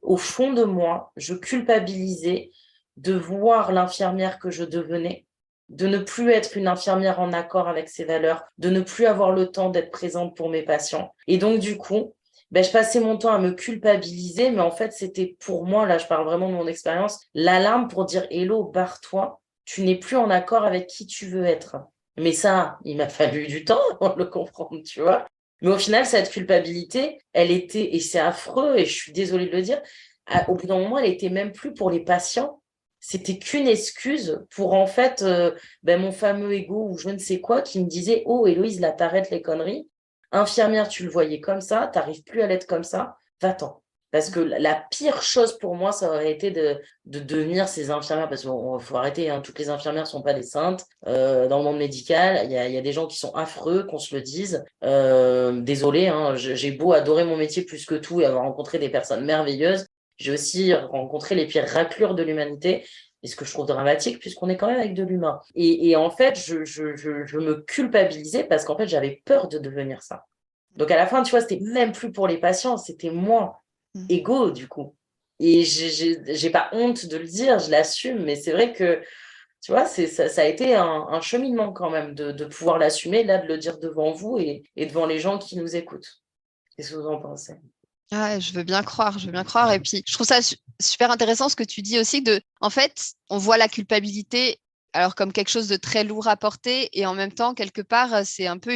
au fond de moi, je culpabilisais de voir l'infirmière que je devenais, de ne plus être une infirmière en accord avec ses valeurs, de ne plus avoir le temps d'être présente pour mes patients. Et donc, du coup, je passais mon temps à me culpabiliser, mais en fait, c'était pour moi, là, je parle vraiment de mon expérience, l'alarme pour dire Hello, barre-toi, tu n'es plus en accord avec qui tu veux être. Mais ça, il m'a fallu du temps pour le comprendre, tu vois. Mais au final, cette culpabilité, elle était, et c'est affreux, et je suis désolée de le dire, au bout d'un moment, elle était même plus pour les patients. C'était qu'une excuse pour, en fait, mon fameux ego ou je ne sais quoi qui me disait, oh, Héloïse, là, t'arrêtes les conneries. Infirmière, tu le voyais comme ça, t'arrives plus à l'être comme ça, va-t'en. Parce que la pire chose pour moi, ça aurait été de devenir ces infirmières, parce qu'il faut arrêter, hein, toutes les infirmières ne sont pas des saintes. Dans le monde médical, il y a des gens qui sont affreux, qu'on se le dise. Désolée, hein, j'ai beau adorer mon métier plus que tout et avoir rencontré des personnes merveilleuses, j'ai aussi rencontré les pires raclures de l'humanité. Et ce que je trouve dramatique, puisqu'on est quand même avec de l'humain. Et en fait, je me culpabilisais parce qu'en fait, j'avais peur de devenir ça. Donc à la fin, tu vois, c'était même plus pour les patients, c'était moi, égo, du coup. Et j'ai pas honte de le dire, je l'assume, mais c'est vrai que, tu vois, ça a été un cheminement quand même de pouvoir l'assumer, là, de le dire devant vous et devant les gens qui nous écoutent. Qu'est-ce que vous en pensez? Ah, je veux bien croire, je veux bien croire. Et puis, je trouve ça super intéressant ce que tu dis aussi en fait, on voit la culpabilité alors comme quelque chose de très lourd à porter et en même temps, quelque part, c'est un peu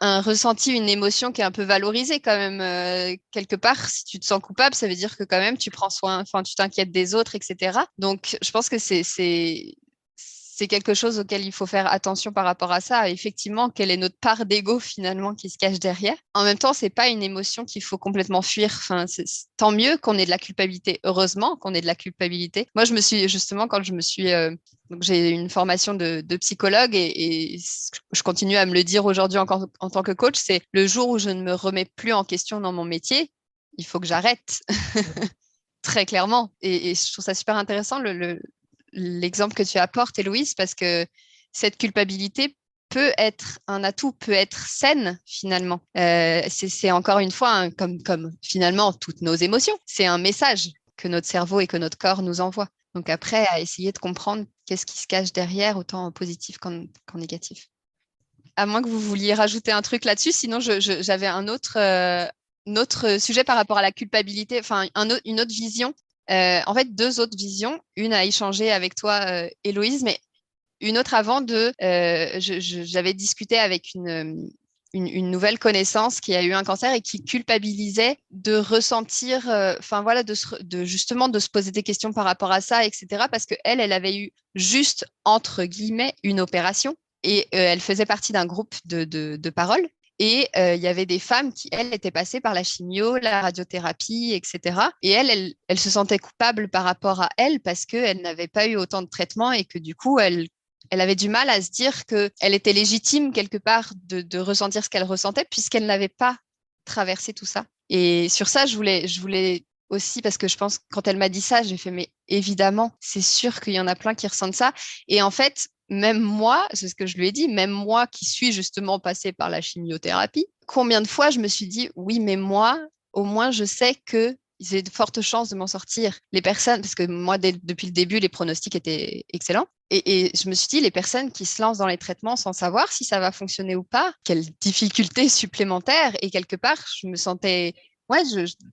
un ressenti, une émotion qui est un peu valorisée quand même. Quelque part, si tu te sens coupable, ça veut dire que quand même, tu prends soin, enfin, tu t'inquiètes des autres, etc. Donc, je pense que c'est quelque chose auquel il faut faire attention par rapport à ça. Effectivement, quelle est notre part d'ego finalement qui se cache derrière. En même temps, c'est pas une émotion qu'il faut complètement fuir. Enfin, tant mieux qu'on ait de la culpabilité. Heureusement qu'on ait de la culpabilité. Moi, je me suis justement quand je me suis donc j'ai une formation de psychologue et je continue à me le dire aujourd'hui encore en tant que coach, c'est le jour où je ne me remets plus en question dans mon métier, il faut que j'arrête. Très clairement. Et je trouve ça super intéressant l'exemple que tu apportes, Héloïse, parce que cette culpabilité peut être un atout, peut être saine finalement. C'est encore une fois, comme finalement toutes nos émotions, c'est un message que notre cerveau et que notre corps nous envoient. Donc après, à essayer de comprendre qu'est-ce qui se cache derrière, autant en positif qu'en négatif. À moins que vous vouliez rajouter un truc là-dessus, sinon j'avais un autre sujet par rapport à la culpabilité, enfin une autre vision. En fait, deux autres visions. Une à échanger avec toi, Héloïse, mais une autre avant j'avais discuté avec une nouvelle connaissance qui a eu un cancer et qui culpabilisait de ressentir, enfin voilà, justement de se poser des questions par rapport à ça, etc. Parce que elle avait eu juste, entre guillemets, une opération et elle faisait partie d'un groupe de parole. Et il y avait des femmes qui, elles, étaient passées par la chimio, la radiothérapie, etc. Et elle se sentait coupable par rapport à elle parce qu'elle n'avait pas eu autant de traitements et que du coup, elle avait du mal à se dire qu'elle était légitime quelque part de ressentir ce qu'elle ressentait puisqu'elle n'avait pas traversé tout ça. Et sur ça, je voulais aussi, parce que je pense que quand elle m'a dit ça, j'ai fait, mais évidemment, c'est sûr qu'il y en a plein qui ressentent ça. Et en fait, même moi, c'est ce que je lui ai dit, même moi qui suis justement passée par la chimiothérapie, combien de fois je me suis dit, oui, mais moi, au moins, je sais que j'ai de fortes chances de m'en sortir. Les personnes, parce que moi, depuis le début, les pronostics étaient excellents. Et je me suis dit, les personnes qui se lancent dans les traitements sans savoir si ça va fonctionner ou pas, quelle difficulté supplémentaire. Et quelque part, je me sentais, ouais,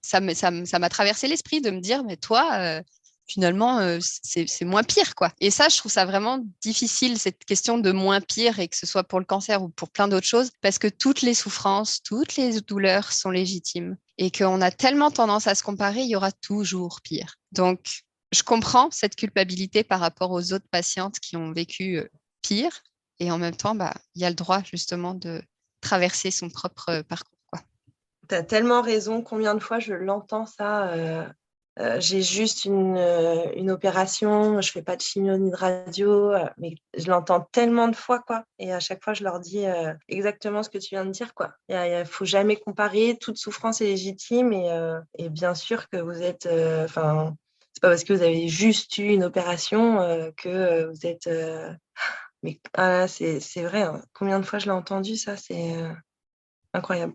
ça m'a traversé l'esprit de me dire, mais toi, finalement, c'est moins pire, quoi. Et ça, je trouve ça vraiment difficile, cette question de moins pire, et que ce soit pour le cancer ou pour plein d'autres choses, parce que toutes les souffrances, toutes les douleurs sont légitimes et qu'on a tellement tendance à se comparer, il y aura toujours pire. Donc, je comprends cette culpabilité par rapport aux autres patientes qui ont vécu pire, et en même temps, il y a le droit justement de traverser son propre parcours, quoi. Tu as tellement raison. Combien de fois je l'entends ça j'ai juste une opération, je fais pas de chimio ni de radio, mais je l'entends tellement de fois, quoi. Et à chaque fois, je leur dis exactement ce que tu viens de dire, quoi. Il faut jamais comparer, toute souffrance est légitime et bien sûr que vous êtes, c'est pas parce que vous avez juste eu une opération que vous êtes Mais c'est vrai, hein. Combien de fois je l'ai entendu, ça, c'est incroyable.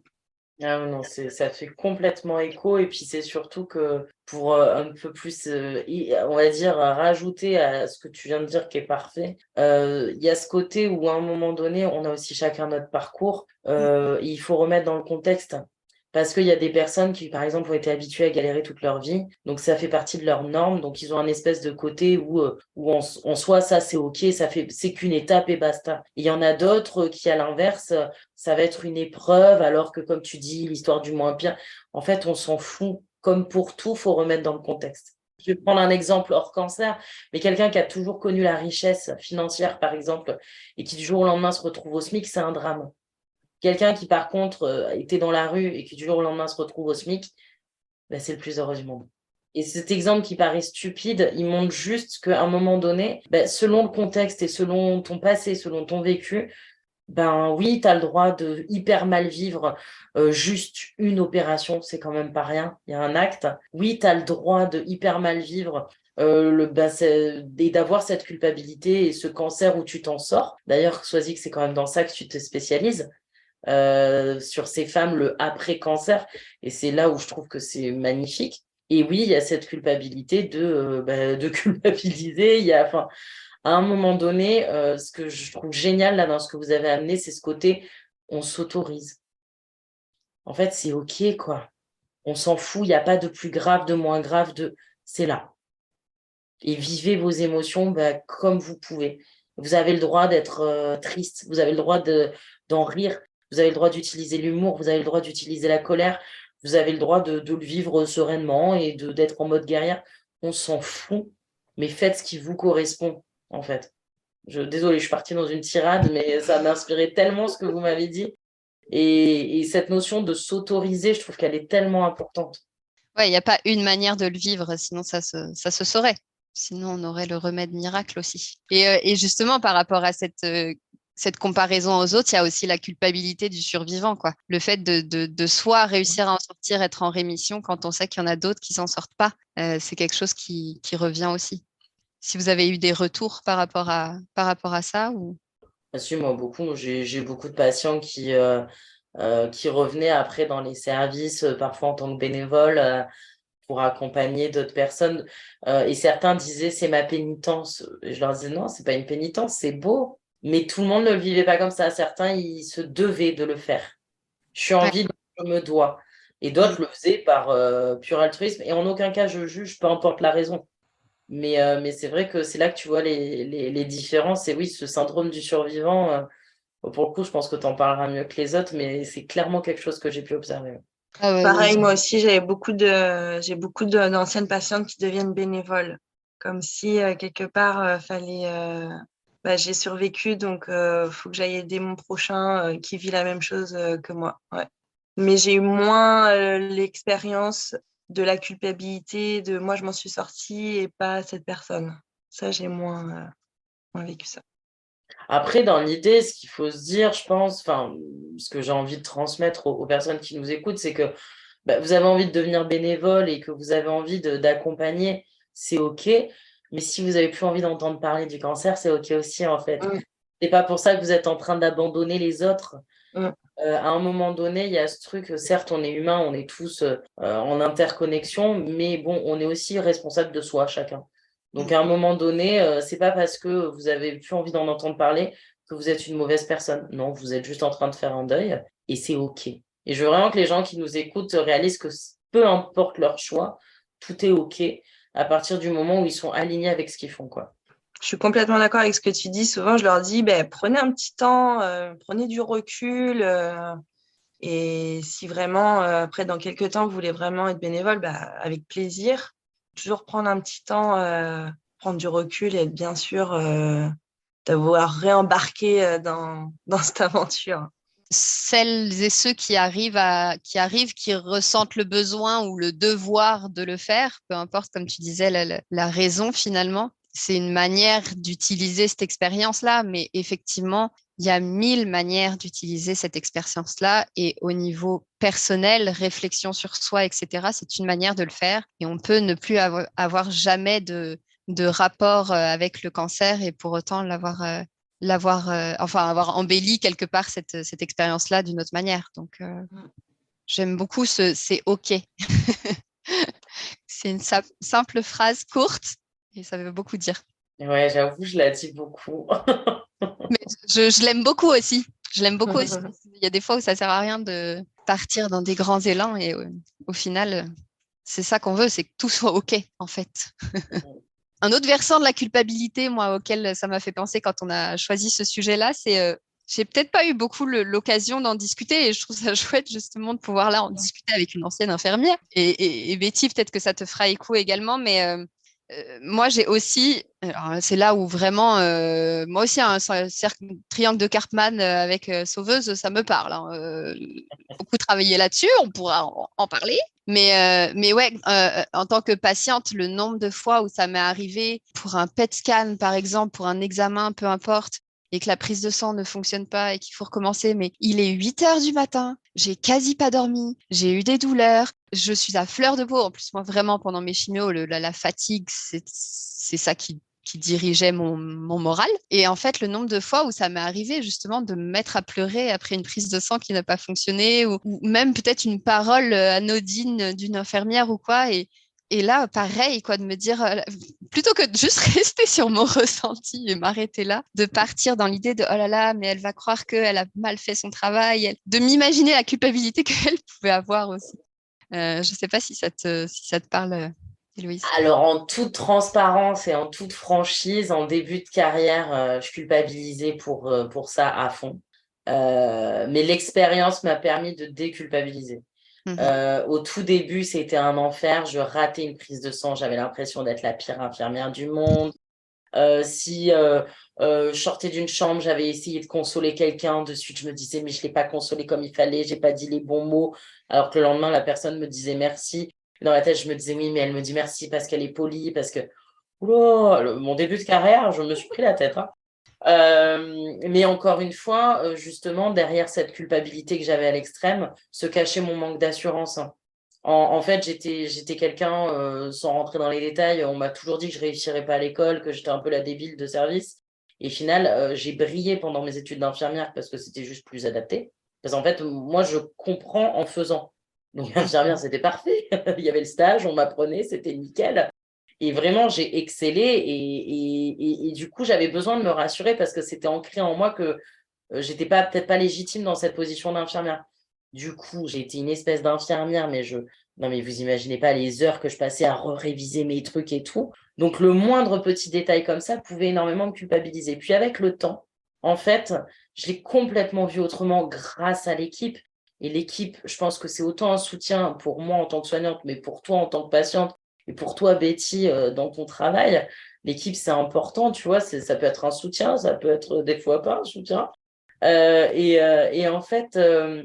Ah ouais, non, ça fait complètement écho. Et puis c'est surtout que pour un peu plus, on va dire, rajouter à ce que tu viens de dire qui est parfait, il y a ce côté où à un moment donné, on a aussi chacun notre parcours. Il faut remettre dans le contexte. Parce qu'il y a des personnes qui, par exemple, ont été habituées à galérer toute leur vie. Donc, ça fait partie de leurs normes. Donc, ils ont un espèce de côté où en soi, ça, c'est OK. C'est qu'une étape et basta. Il y en a d'autres qui, à l'inverse, ça va être une épreuve, alors que, comme tu dis, l'histoire du moins pire, en fait, on s'en fout. Comme pour tout, faut remettre dans le contexte. Je vais prendre un exemple hors cancer, mais quelqu'un qui a toujours connu la richesse financière, par exemple, et qui du jour au lendemain se retrouve au SMIC, c'est un drame. Quelqu'un qui, par contre, était dans la rue et qui du jour au lendemain se retrouve au SMIC, ben, c'est le plus heureux du monde. Et cet exemple qui paraît stupide, il montre juste qu'à un moment donné, ben, selon le contexte et selon ton passé, selon ton vécu, ben oui, tu as le droit de hyper mal vivre juste une opération, c'est quand même pas rien, il y a un acte. Oui, tu as le droit de hyper mal vivre et d'avoir cette culpabilité et ce cancer où tu t'en sors. D'ailleurs, choisis que c'est quand même dans ça que tu te spécialises. Sur ces femmes, le après-cancer. Et c'est là où je trouve que c'est magnifique. Et oui, il y a cette culpabilité de culpabiliser. Enfin, à un moment donné, ce que je trouve génial là dans ce que vous avez amené, c'est ce côté, on s'autorise. En fait, c'est OK, quoi. On s'en fout, il n'y a pas de plus grave, de moins grave, c'est là. Et vivez vos émotions comme vous pouvez. Vous avez le droit d'être triste, vous avez le droit d'en rire, vous avez le droit d'utiliser l'humour, vous avez le droit d'utiliser la colère, vous avez le droit de le vivre sereinement et d'être en mode guerrière. On s'en fout, mais faites ce qui vous correspond, en fait. Désolée, je suis partie dans une tirade, mais ça m'a inspiré tellement ce que vous m'avez dit. Et cette notion de s'autoriser, je trouve qu'elle est tellement importante. Ouais, il n'y a pas une manière de le vivre, sinon ça se saurait. Sinon, on aurait le remède miracle aussi. Et justement, par rapport à cette comparaison aux autres, il y a aussi la culpabilité du survivant, quoi. Le fait de soi réussir à en sortir, être en rémission quand on sait qu'il y en a d'autres qui s'en sortent pas, c'est quelque chose qui revient aussi. Si vous avez eu des retours par rapport à ça ou... Bien sûr, moi, beaucoup. J'ai beaucoup de patients qui revenaient après dans les services, parfois en tant que bénévole, pour accompagner d'autres personnes. Et certains disaient, c'est ma pénitence. Et je leur disais, non, c'est pas une pénitence, c'est beau. Mais tout le monde ne le vivait pas comme ça. Certains, ils se devaient de le faire. Je suis en Ouais. vie, donc je me dois. Et d'autres le faisaient par pur altruisme. Et en aucun cas, je juge, peu importe la raison. Mais c'est vrai que c'est là que tu vois les différences. Et oui, ce syndrome du survivant, pour le coup, je pense que tu en parleras mieux que les autres, mais c'est clairement quelque chose que j'ai pu observer. Ah ouais, non, Pareil, moi aussi, j'ai beaucoup d'anciennes patientes qui deviennent bénévoles. Comme si, quelque part, j'ai survécu, donc faut que j'aille aider mon prochain qui vit la même chose que moi. Ouais. Mais j'ai eu moins l'expérience de la culpabilité, de moi, je m'en suis sortie et pas cette personne. Ça, j'ai moins vécu ça. Après, dans l'idée, ce qu'il faut se dire, je pense, enfin, ce que j'ai envie de transmettre aux personnes qui nous écoutent, c'est que vous avez envie de devenir bénévole et que vous avez envie d'accompagner, c'est OK. Mais si vous n'avez plus envie d'entendre parler du cancer, c'est OK aussi, en fait. C'est pas pour ça que vous êtes en train d'abandonner les autres. À un moment donné, il y a ce truc, certes, on est humain, on est tous en interconnexion, mais bon, on est aussi responsable de soi, chacun. Donc, à un moment donné, c'est pas parce que vous avez plus envie d'en entendre parler que vous êtes une mauvaise personne. Non, vous êtes juste en train de faire un deuil et c'est OK. Et je veux vraiment que les gens qui nous écoutent réalisent que peu importe leur choix, tout est OK à partir du moment où ils sont alignés avec ce qu'ils font, quoi. Je suis complètement d'accord avec ce que tu dis. Souvent, je leur dis, prenez un petit temps, prenez du recul. Et si vraiment, après, dans quelques temps, vous voulez vraiment être bénévole, avec plaisir. Toujours prendre un petit temps, prendre du recul et être bien sûr d'avoir réembarqué dans cette aventure. Celles et ceux qui ressentent le besoin ou le devoir de le faire, peu importe, comme tu disais, la raison finalement, c'est une manière d'utiliser cette expérience-là, mais effectivement, il y a 1000 manières d'utiliser cette expérience-là et au niveau personnel, réflexion sur soi, etc., c'est une manière de le faire et on peut ne plus avoir jamais de rapport avec le cancer et pour autant l'avoir l'avoir, avoir embelli quelque part cette expérience-là d'une autre manière. Donc, j'aime beaucoup c'est OK. C'est une simple phrase courte et ça veut beaucoup dire. Ouais, j'avoue, je la dis beaucoup. Mais je l'aime beaucoup aussi. Je l'aime beaucoup aussi. Il y a des fois où ça sert à rien de partir dans des grands élans et au final, c'est ça qu'on veut, c'est que tout soit OK, en fait. Un autre versant de la culpabilité, moi, auquel ça m'a fait penser quand on a choisi ce sujet-là, c'est j'ai peut-être pas eu beaucoup l'occasion d'en discuter et je trouve ça chouette justement de pouvoir là en discuter avec une ancienne infirmière. Et Betty, peut-être que ça te fera écho également, mais moi j'ai aussi, c'est là où vraiment, moi aussi un triangle de Karpman avec Sauveuse, ça me parle. Hein. Beaucoup travaillé là-dessus, on pourra en parler. Mais ouais, en tant que patiente, le nombre de fois où ça m'est arrivé pour un PET scan, par exemple, pour un examen, peu importe, et que la prise de sang ne fonctionne pas et qu'il faut recommencer, mais il est 8 heures du matin, j'ai quasi pas dormi, j'ai eu des douleurs, je suis à fleur de peau. En plus, moi, vraiment, pendant mes chimios, la fatigue, c'est ça qui dirigeait mon moral. Et en fait, le nombre de fois où ça m'est arrivé justement de me mettre à pleurer après une prise de sang qui n'a pas fonctionné ou même peut-être une parole anodine d'une infirmière ou quoi. Et là, pareil, quoi, de me dire, plutôt que de juste rester sur mon ressenti et m'arrêter là, de partir dans l'idée de, oh là là, mais elle va croire qu'elle a mal fait son travail, de m'imaginer la culpabilité qu'elle pouvait avoir aussi. Je ne sais pas si ça te parle, Héloïse. Alors, en toute transparence et en toute franchise, en début de carrière, je culpabilisais pour ça à fond. Mais l'expérience m'a permis de déculpabiliser. Au tout début, c'était un enfer. Je ratais une prise de sang. J'avais l'impression d'être la pire infirmière du monde. Si je sortais d'une chambre, j'avais essayé de consoler quelqu'un. De suite, je me disais, mais je ne l'ai pas consolé comme il fallait. J'ai pas dit les bons mots. Alors que le lendemain, la personne me disait merci. Dans la tête, je me disais, oui, mais elle me dit merci parce qu'elle est polie, parce que... Oula, mon début de carrière, je me suis pris la tête. Hein. Mais encore une fois, justement, derrière cette culpabilité que j'avais à l'extrême, se cachait mon manque d'assurance. Hein. En fait, j'étais quelqu'un, sans rentrer dans les détails, on m'a toujours dit que je réussirais pas à l'école, que j'étais un peu la débile de service. Et au final, j'ai brillé pendant mes études d'infirmière parce que c'était juste plus adapté. Parce qu'en fait, moi, je comprends en faisant. Donc, infirmière, c'était parfait. Il y avait le stage, on m'apprenait, c'était nickel. Et vraiment, j'ai excellé et du coup, j'avais besoin de me rassurer parce que c'était ancré en moi que j'étais peut-être pas légitime dans cette position d'infirmière. Du coup, j'ai été une espèce d'infirmière, mais non, mais vous imaginez pas les heures que je passais à réviser mes trucs et tout. Donc, le moindre petit détail comme ça pouvait énormément me culpabiliser. Puis, avec le temps, en fait, je l'ai complètement vu autrement grâce à l'équipe. Et l'équipe, je pense que c'est autant un soutien pour moi en tant que soignante, mais pour toi en tant que patiente et pour toi, Betty, dans ton travail. L'équipe, c'est important, tu vois, ça peut être un soutien, ça peut être des fois pas un soutien. Et en fait,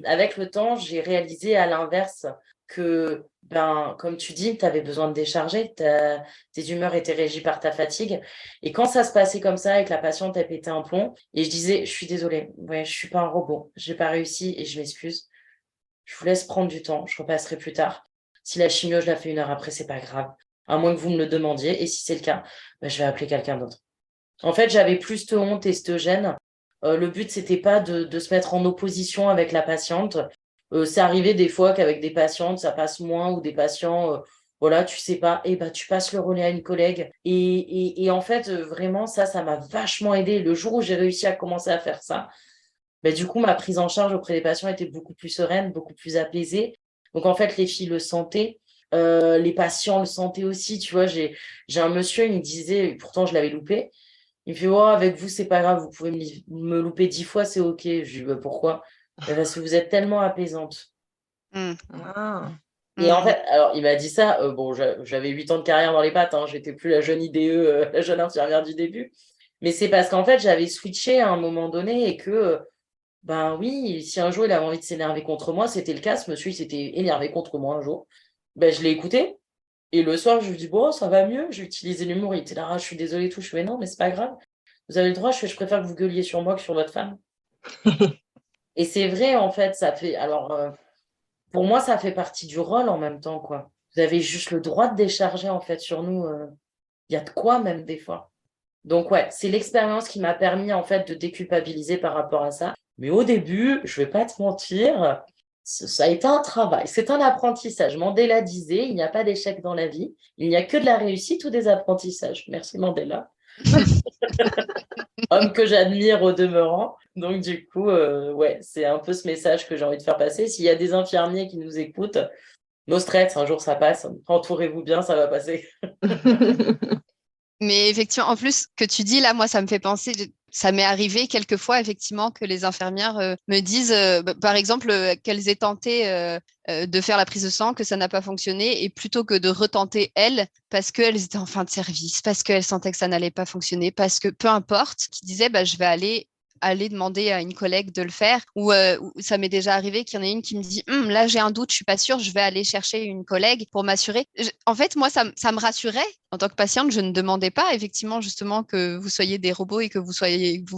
avec le temps, j'ai réalisé à l'inverse que, ben, comme tu dis, tu avais besoin de décharger, tes humeurs étaient régies par ta fatigue. Et quand ça se passait comme ça et que la patiente, elle pétait un plomb, et je disais, je suis désolée, ouais, je suis pas un robot, j'ai pas réussi et je m'excuse. Je vous laisse prendre du temps, je repasserai plus tard. Si la chimio, je la fais 1 heure après, c'est pas grave. À moins que vous me le demandiez. Et si c'est le cas, ben, je vais appeler quelqu'un d'autre. En fait, j'avais plus cette honte et cette gêne. Le but, c'était pas de se mettre en opposition avec la patiente. C'est arrivé des fois qu'avec des patientes, ça passe moins ou des patients, voilà, tu sais pas, et ben tu passes le relais à une collègue. Et en fait, vraiment, ça m'a vachement aidé. Le jour où j'ai réussi à commencer à faire ça, ben, du coup, ma prise en charge auprès des patients était beaucoup plus sereine, beaucoup plus apaisée. Donc, en fait, les filles le sentaient. Les patients le sentaient aussi. Tu vois, j'ai un monsieur, il me disait, pourtant je l'avais loupé. Il me fait, oh, avec vous, c'est pas grave, vous pouvez me louper 10 fois, c'est OK. Je lui dis, bah, pourquoi? Parce que vous êtes tellement apaisante. Ah. Et en fait, alors, il m'a dit ça, bon, j'avais 8 ans de carrière dans les pattes, hein, j'étais plus la jeune IDE, la jeune infirmière du début. Mais c'est parce qu'en fait, j'avais switché à un moment donné et que, ben oui, si un jour il avait envie de s'énerver contre moi, c'était le cas, ce monsieur, il s'était énervé contre moi un jour. Ben, je l'ai écouté. Et le soir, je lui dis, bon, ça va mieux. J'ai utilisé l'humour. Il était là, ah, je suis désolée, tout. Je fais, mais non, mais c'est pas grave. Vous avez le droit. Je préfère que vous gueuliez sur moi que sur votre femme. Et c'est vrai, en fait, ça fait. Alors, pour moi, ça fait partie du rôle en même temps, quoi. Vous avez juste le droit de décharger, en fait, sur nous. Il y a de quoi, même, des fois. Donc, ouais, c'est l'expérience qui m'a permis, en fait, de déculpabiliser par rapport à ça. Mais au début, je vais pas te mentir, ça a été un travail. C'est un apprentissage. Mandela disait, il n'y a pas d'échec dans la vie. Il n'y a que de la réussite ou des apprentissages. Merci Mandela. Homme que j'admire au demeurant. Donc, du coup, ouais, c'est un peu ce message que j'ai envie de faire passer. S'il y a des infirmiers qui nous écoutent, no stress, un jour ça passe. Entourez-vous bien, ça va passer. Mais effectivement, en plus, que tu dis là, moi, ça me fait penser, ça m'est arrivé quelquefois, effectivement, que les infirmières me disent, par exemple, qu'elles aient tenté de faire la prise de sang, que ça n'a pas fonctionné, et plutôt que de retenter elles, parce qu'elles étaient en fin de service, parce qu'elles sentaient que ça n'allait pas fonctionner, parce que peu importe, qui disaient, bah, je vais aller demander à une collègue de le faire, ou ça m'est déjà arrivé qu'il y en ait une qui me dit là j'ai un doute, je suis pas sûre, je vais aller chercher une collègue pour m'assurer. En fait, moi ça me rassurait en tant que patiente, je ne demandais pas effectivement justement que vous soyez des robots et que vous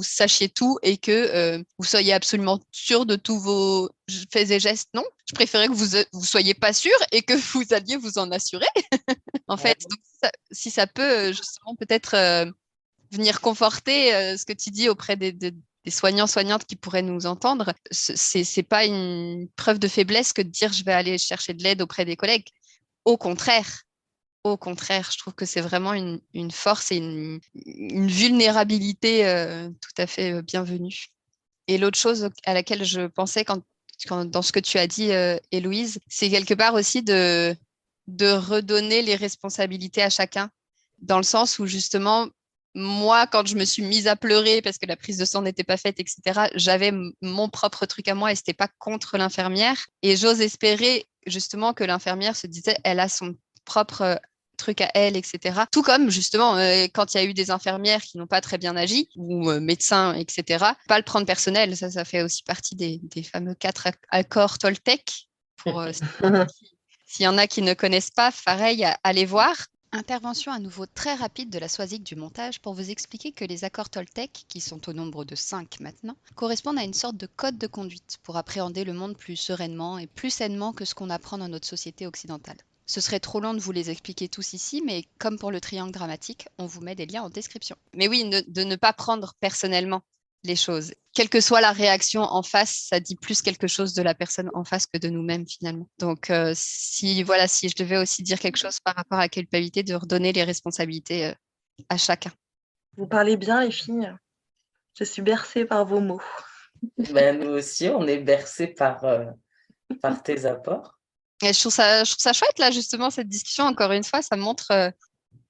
sachiez tout et que vous soyez absolument sûr de tous vos faits et gestes. Non, je préférais que vous soyez pas sûr et que vous alliez vous en assurer. En fait, donc, si ça peut justement peut-être venir conforter ce que tu dis auprès des soignants, soignantes qui pourraient nous entendre. C'est pas une preuve de faiblesse que de dire je vais aller chercher de l'aide auprès des collègues. Au contraire, je trouve que c'est vraiment une force et une vulnérabilité tout à fait bienvenue. Et l'autre chose à laquelle je pensais dans ce que tu as dit, Héloïse, c'est quelque part aussi de redonner les responsabilités à chacun, dans le sens où justement, moi, quand je me suis mise à pleurer parce que la prise de sang n'était pas faite, etc., j'avais mon propre truc à moi et c'était pas contre l'infirmière. Et j'ose espérer justement que l'infirmière se disait, elle a son propre truc à elle, etc. Tout comme justement quand il y a eu des infirmières qui n'ont pas très bien agi ou médecins, etc. Pas le prendre personnel, ça fait aussi partie des fameux 4 accords Toltec. Pour s'il y en a qui ne connaissent pas, pareil, allez voir. Intervention à nouveau très rapide de la Soisic du montage pour vous expliquer que les accords Toltec, qui sont au nombre de 5 maintenant, correspondent à une sorte de code de conduite pour appréhender le monde plus sereinement et plus sainement que ce qu'on apprend dans notre société occidentale. Ce serait trop long de vous les expliquer tous ici, mais comme pour le triangle dramatique, on vous met des liens en description. Mais oui, de ne pas prendre personnellement les choses. Quelle que soit la réaction en face, ça dit plus quelque chose de la personne en face que de nous-mêmes finalement. Donc si je devais aussi dire quelque chose par rapport à la culpabilité, de redonner les responsabilités à chacun. Vous parlez bien, les filles. Je suis bercée par vos mots. Ben, nous aussi, on est bercés par tes apports. Et je trouve ça chouette là justement cette discussion. Encore une fois, ça montre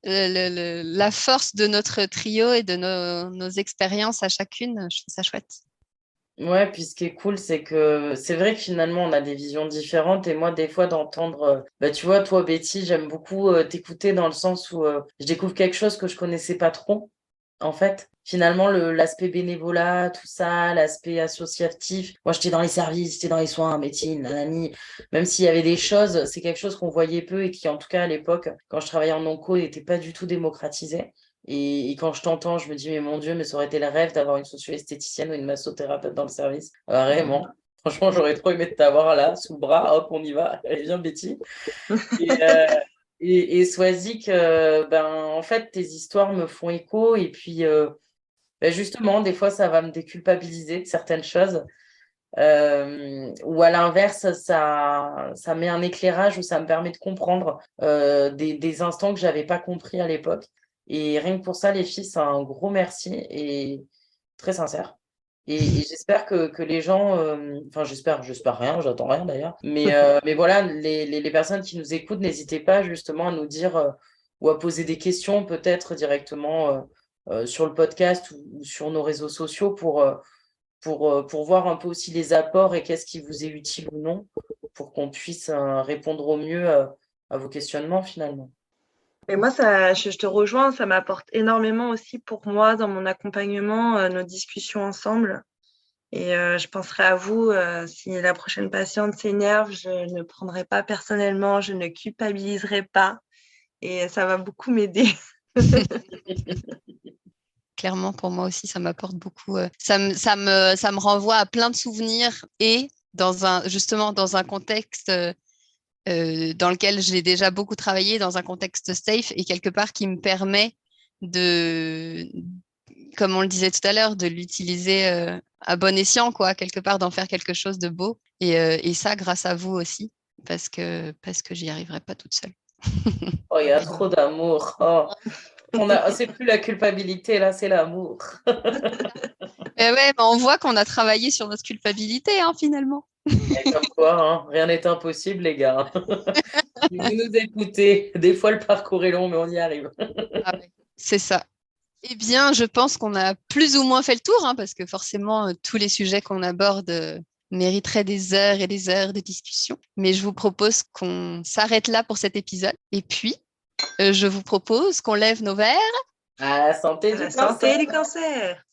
la force de notre trio et de nos expériences à chacune. Je trouve ça chouette. Ouais, puis ce qui est cool, c'est que c'est vrai que finalement, on a des visions différentes. Et moi, des fois, d'entendre, tu vois, toi, Betty, j'aime beaucoup t'écouter dans le sens où je découvre quelque chose que je connaissais pas trop, en fait. Finalement, l'aspect bénévolat, tout ça, l'aspect associatif. Moi, j'étais dans les services, j'étais dans les soins, médecine, nanani. Même s'il y avait des choses, c'est quelque chose qu'on voyait peu et qui, en tout cas, à l'époque, quand je travaillais en onco, n'était pas du tout démocratisé. Et quand je t'entends, je me dis, mais mon Dieu, mais ça aurait été le rêve d'avoir une socio-esthéticienne ou une massothérapeute dans le service. Vraiment. Franchement, j'aurais trop aimé t'avoir là, sous le bras. Hop, on y va. Allez, viens, Betty. Et Swazik, en fait, tes histoires me font écho. Et puis, justement, des fois, ça va me déculpabiliser de certaines choses. Ou à l'inverse, ça met un éclairage où ça me permet de comprendre des instants que je n'avais pas compris à l'époque. Et rien que pour ça, les filles, c'est un gros merci et très sincère. Et j'espère que les gens, j'espère rien, j'attends rien d'ailleurs. Mais voilà, les personnes qui nous écoutent, n'hésitez pas justement à nous dire ou à poser des questions peut-être directement sur le podcast ou sur nos réseaux sociaux pour voir un peu aussi les apports et qu'est-ce qui vous est utile ou non pour qu'on puisse répondre au mieux à vos questionnements finalement. Et moi, je te rejoins, ça m'apporte énormément aussi pour moi dans mon accompagnement, nos discussions ensemble. Et je penserai à vous, si la prochaine patiente s'énerve, je ne prendrai pas personnellement, je ne culpabiliserai pas. Et ça va beaucoup m'aider. Clairement, pour moi aussi, ça m'apporte beaucoup. Ça me renvoie à plein de souvenirs et justement dans un contexte dans lequel j'ai déjà beaucoup travaillé, dans un contexte safe et quelque part qui me permet comme on le disait tout à l'heure, de l'utiliser à bon escient, quoi, quelque part, d'en faire quelque chose de beau. Et ça, grâce à vous aussi, parce que j'y arriverai pas toute seule. Oh, il y a trop d'amour. Oh. C'est plus la culpabilité, là, c'est l'amour. Ouais, on voit qu'on a travaillé sur notre culpabilité, hein, finalement. Et comme quoi, hein, rien n'est impossible, les gars. Si vous nous écoutez, des fois le parcours est long, mais on y arrive. Ah ouais, c'est ça. Eh bien, je pense qu'on a plus ou moins fait le tour, hein, parce que forcément, tous les sujets qu'on aborde mériteraient des heures et des heures de discussion. Mais je vous propose qu'on s'arrête là pour cet épisode. Et puis, je vous propose qu'on lève nos verres. À la santé À du la cancer. santé du cancer.